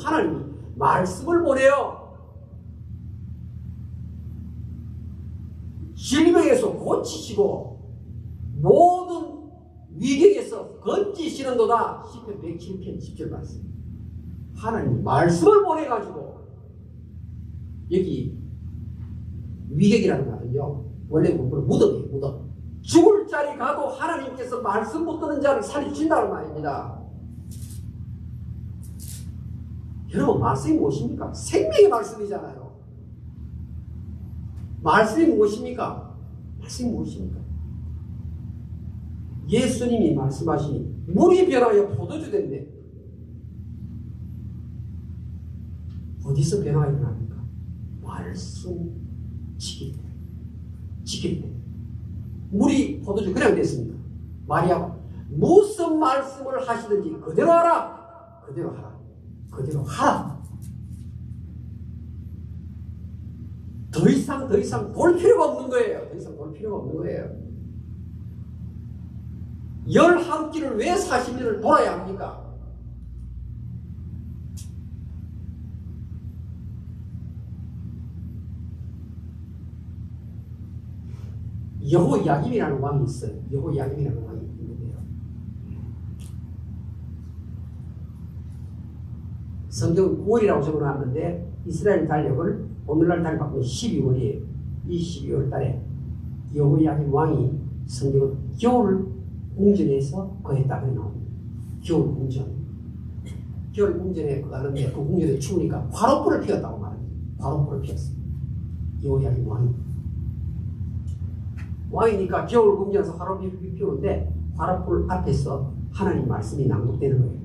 하나님이 말씀을 보내요. 질병에서 고치시고 모든 위경에서 건지시는도다. 시편 107편 10절 말씀. 하나님 말씀을 보내가지고 여기 위경이라는 말은요 원래 공부는 무덤이에요. 무덤. 죽을 자리 가도 하나님께서 말씀 붙드는 자를 살리신다는 말입니다. 여러분 말씀이 무엇입니까? 생명의 말씀이잖아요. 말씀이 무엇입니까? 말씀이 무엇입니까? 예수님이 말씀하시니 물이 변하여 포도주 된대. 어디서 변화가 일어납니까? 말씀 지킬 때. 물이 포도주 그냥 됐습니다. 마리아가 무슨 말씀을 하시든지 그대로 하라. 그대로 하라. 더 이상 볼 필요가 없는 거예요. 11끼를 왜 40년을 돌아야 합니까? 여호야김이라는 왕이 있어요. 여호야김이라는 왕이 있는데요. 성경은 9월이라고 적어놨는데 이스라엘 달력을 오늘날 달력 바꾸면 12월이에요. 이 12월 달에 여호야김 왕이 성경은 겨울 궁전에서 거했다 그래 나옵니다. 겨울 궁전에 가는데 그 궁전에 추우니까 화롯불을 피웠다고 말합니다. 화롯불을 피웠어요. 여호야김 왕이. 왕이니까 겨울 궁전에서 화롯불이 피우는데 화롯불 앞에서 하나님 말씀이 낭독되는 거예요.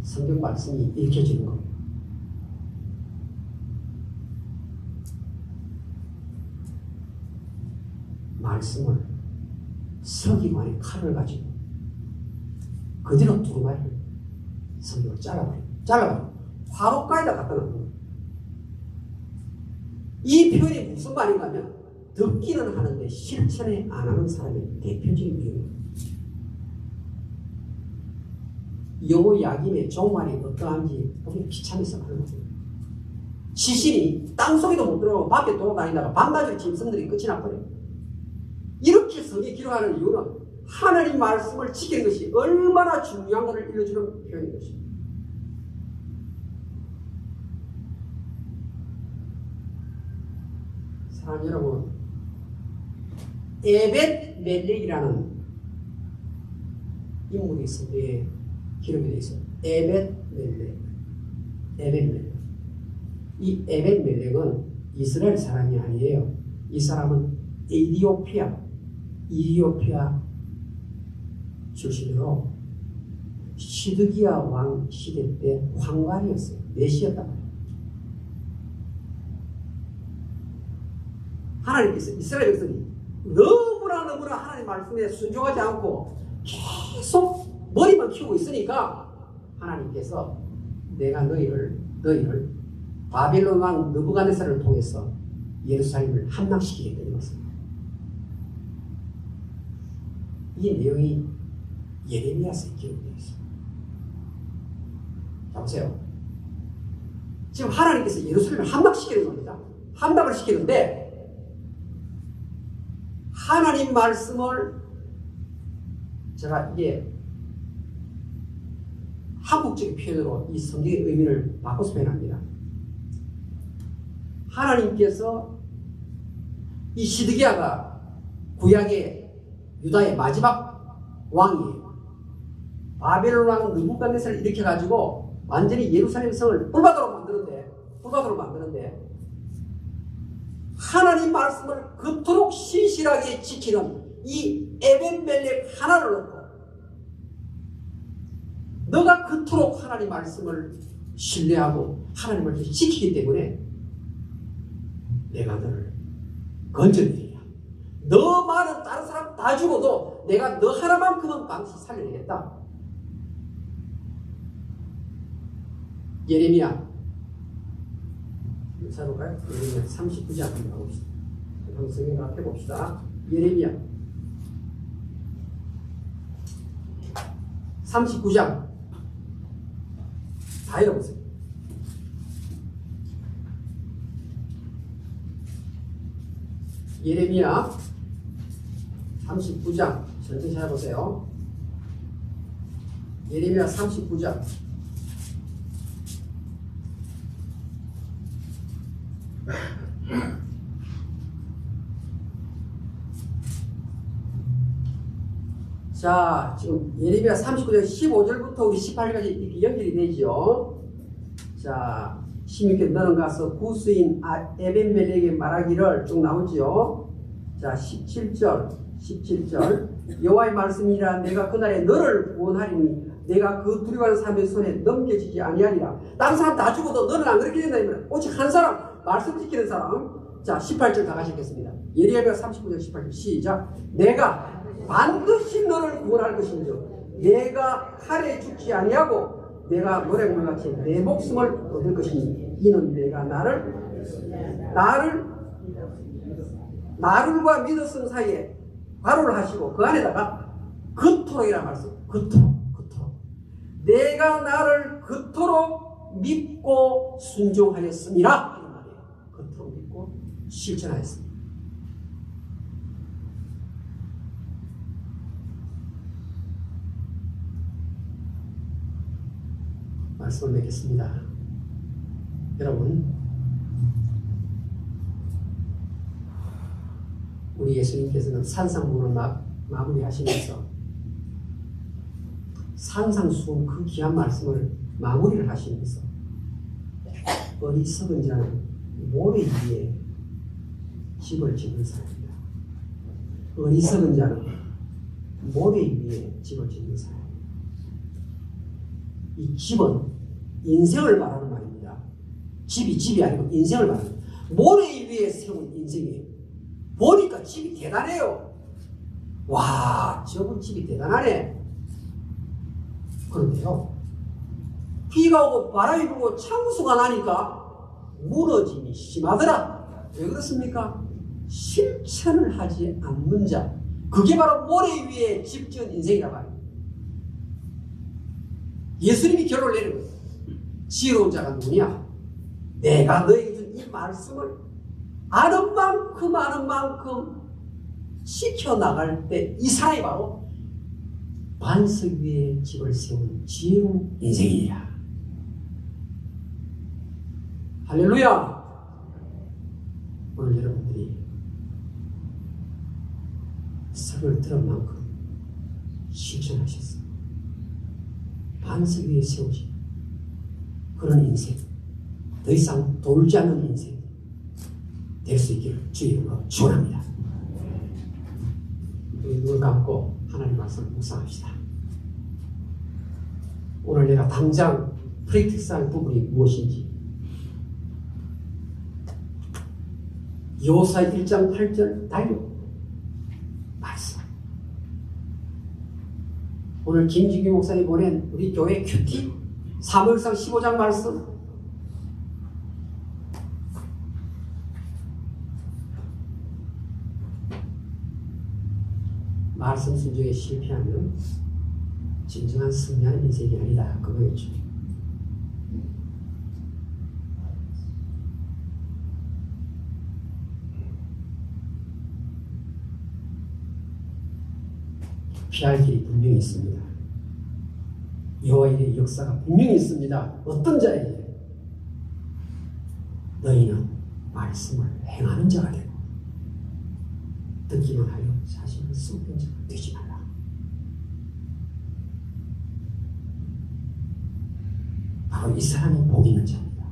성경 말씀이 읽혀지는 거예요. 말씀을 서기관의 칼을 가지고 그대로 두루마리를 성경을 잘라버려요. 화롯가에다 갖다 놓는 거예요. 이 표현이 무슨 말인가 하면 듣기는 하는데 실천에 안 하는 사람의 대표적인 표현이에요. 영어 약임의 종말이 어떠한지 너무 비참해서 하는 거예요. 시신이 땅속에도 못 들어가고 밖에 돌아다니다가 밤낮으로 짐승들이 끝이 나버려요. 이렇게 성경에 기록하는 이유는 하나님 말씀을 지키는 것이 얼마나 중요한 것을 일러주는 표현인 것입니다. 사랑하는 여러분, 에벳 멜렉이라는 인물이 성경에 기록이 되어 있어요. 에벳 멜렉. 이 에벳 멜렉은 이스라엘 사람이 아니에요. 이 사람은 이디오피아 출신으로 시드기야 왕 시대 때 황관이었어요. 내시였단 말이에요. 하나님께서 이스라엘 백성이 너무나 하나님 말씀에 순종하지 않고 계속 머리만 키우고 있으니까 하나님께서 내가 너희를 바벨론 왕 느부갓네살을 통해서 예루살렘을 함락시키겠다는 것입니다. 이 내용이 예레미야서에 기록되어 있습니다. 자 보세요. 지금 하나님께서 예루살렘을 함락시키는 겁니다. 함락을 시키는데 하나님 말씀을 제가 이게 한국적인 표현으로 이 성경의 의미를 바꿔서 표현합니다. 하나님께서 이 시드기야가 구약의 유다의 마지막 왕이에요. 바벨론 왕 느부갓네살을 일으켜가지고 완전히 예루살렘 성을 불바다로 만드는데 하나님 말씀을 그토록 신실하게 지키는 이 에벤멜렉 하나를 놓고 너가 그토록 하나님 말씀을 신뢰하고 하나님을 지키기 때문에 내가 너를 건져내리라. 너 말은 다른 사람 다 죽어도 내가 너 하나만큼은 반드시 살려내겠다. 예레미야 찾아볼까요? 예레미야 39장 한번 가봅시다. 한번 성경 앞에 봅시다. 예레미야 39장 다 읽어보세요. 예레미야 39장 천천히 찾아보세요. 예레미야 39장 자, 지금 예레미야 39장 15절부터 우리 18절까지 이렇게 연결이 되죠. 자, 16절 너는 가서 구스인 에벤멜렉에게 말하기를 쭉 나오죠. 자, 17절 여호와의 말씀이라 내가 그날에 너를 구원하리니 내가 그 두려워하는 사람의 손에 넘겨지지 아니하리라. 다른 사람 다 죽어도 너는 안 그렇게 된다. 오직 한 사람 말씀 지키는 사람. 자, 18절 다 같이 읽겠습니다. 예레미야 39장 18절 시작. 내가 반드시 너를 구원할 것인즉 내가 칼에 죽지 아니하고 내가 노랫물같이 내 목숨을 얻을 것이니 이는 내가 나를과 믿었음 사이에 괄호를 하시고 그 안에다가 그토록이라 말씀. 그토록 내가 나를 그토록 믿고 순종하였습니다. 이런 말이에요. 그토록 믿고 실천하였습니다. 말씀을 맺겠습니다. 여러분, 우리 예수님께서는 산상문을 마무리하시면서 산상수훈 그 귀한 말씀을 마무리를 하시면서 어리석은 자는 모래 위에 집을 짓는 사람이다. 어리석은 자는 모래 위에 집을 짓는 사람. 이 집은 인생을 말하는 말입니다. 집이 아니고 인생을 말하는 말입니다. 모래 위에 세운 인생이에요. 보니까 집이 대단해요. 와, 저분 집이 대단하네. 그런데요, 비가 오고 바람이 불고 창수가 나니까 무너짐이 심하더라. 왜 그렇습니까? 실천을 하지 않는 자, 그게 바로 모래 위에 집 지은 인생이란 말이에요. 예수님이 결론을 내는 거예요. 지혜로운 자가 누구냐? 내가 너에게 준 이 말씀을 아는 만큼 지켜나갈 때 이 사람이 바로 반석 위에 집을 세운 지혜로운 인생이야. 할렐루야! 오늘 여러분들이 설을 들은 만큼 실천하셨어요. 반석 위에 세우신 그런 인생, 더 이상 돌지 않는 인생 될 수 있기를 주의 이름으로 축원합니다. 우리 눈을 감고 하나님 말씀을 묵상합시다. 오늘 내가 당장 프랙티스할 부분이 무엇인지, 여호수아 1장 8절 달력 말씀. 오늘 김진규 목사님 보낸 우리 교회 큐티 사무엘상 15장 말씀. 말씀 순종에 실패하면 진정한 승리하는 인생이 아니다. 그거였죠. 피할 길이 분명히 있습니다. 여호와의 역사가 분명히 있습니다. 어떤 자에게? 너희는 말씀을 행하는 자가 되고 듣기만 하여 자신을 썩는 자가 되지 말라. 바로 이 사람이 복 있는 자입니다.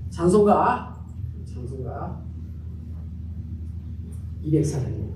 찬송가 204장입니다.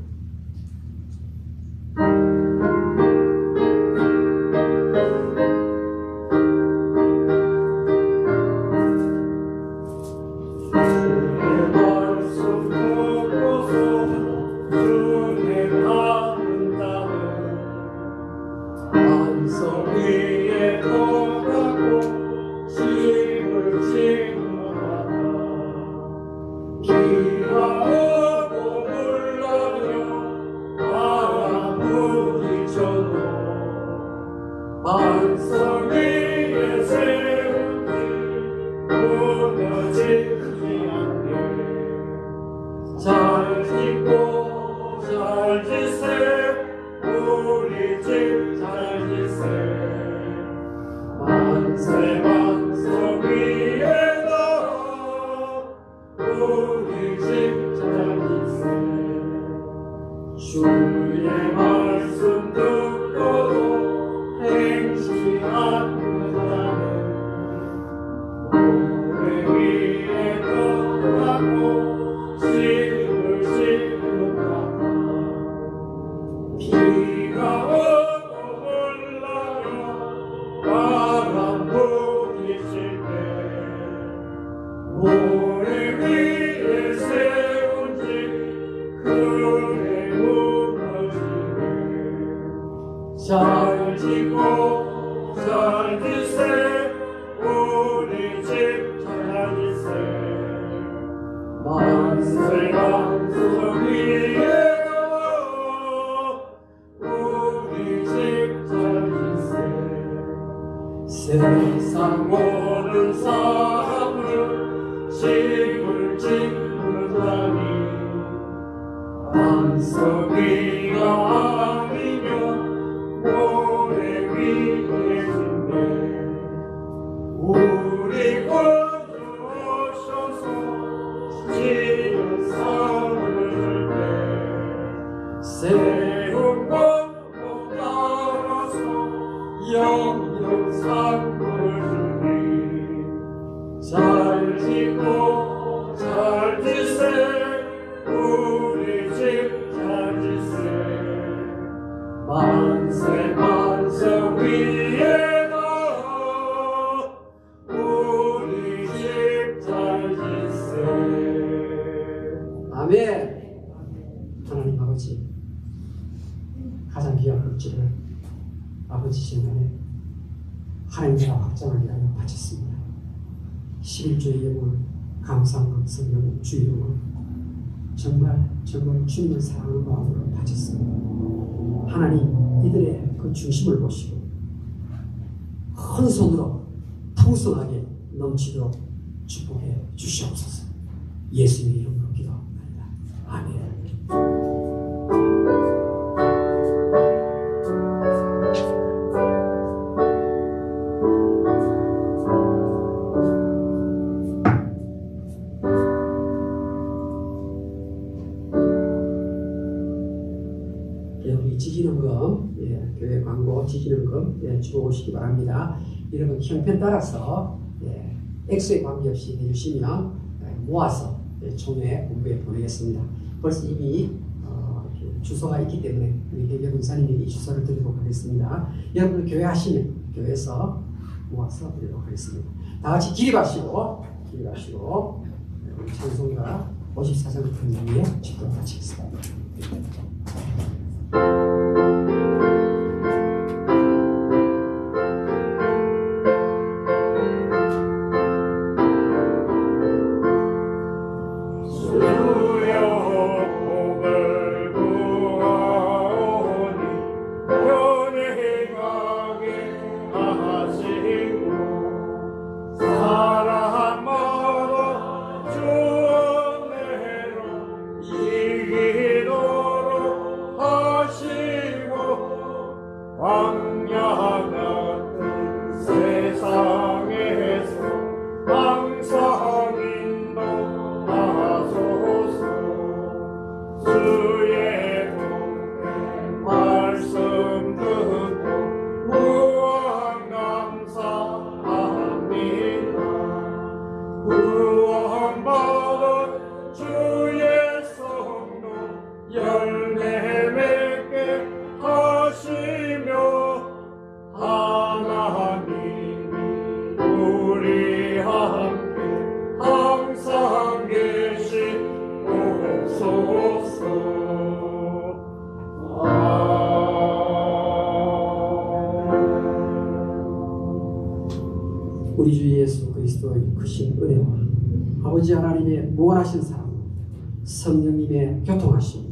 세상 모든 사람을 짐을 짓는다니 반석 위가 아니면 모래 위에 있네. 우리 구주 오셔서 지은 삶을 때 세운 것도 따라서 영영 상을 주니 잘 짓고 잘 아버지 전에 하나님께서 확장하게 하여 바쳤습니다. 11조의 예물, 감사함, 성령, 주의로 정말 주님을 사랑하는 마음으로 바쳤습니다. 하나님 이들의 그 중심을 보시고 큰 손으로 풍성하게 넘치도록 축복해 주시옵소서. 예수님의 이름으로 기도합니다. 아멘. 우리 지지능금, 교회 광고 지지능금 주고 오시기 바랍니다. 여러분 형편 따라서 액수에 관계없이 해주시면 모아서 총회 본부에 보내겠습니다. 벌써 이미 주소가 있기 때문에 우리 회계 분사님이 이 주소를 드리도록 하겠습니다. 여러분 교회 하시면 교회에서 모아서 드리도록 하겠습니다. 다 같이 기립하시고 우리 찬송가 54장 듣는 위에 직접 마치겠습니다. 우리 주 예수 그리스도의 크신 은혜와 아버지 하나님의 무한하신 사랑, 성령님의 교통하심,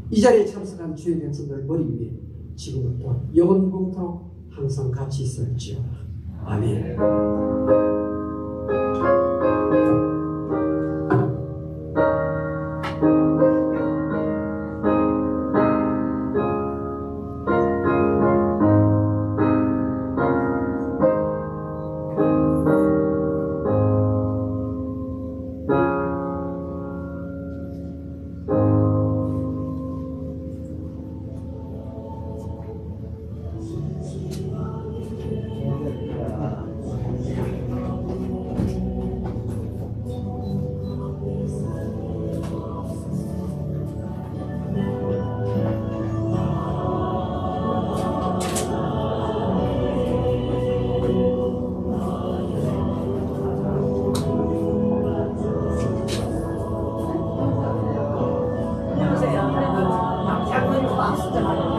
이 자리에 참석한 주의 백성들 머리 위에 지금부터 영원공토록 항상 같이 있을지어다. 아멘. 장모님 박수 좀 하세요.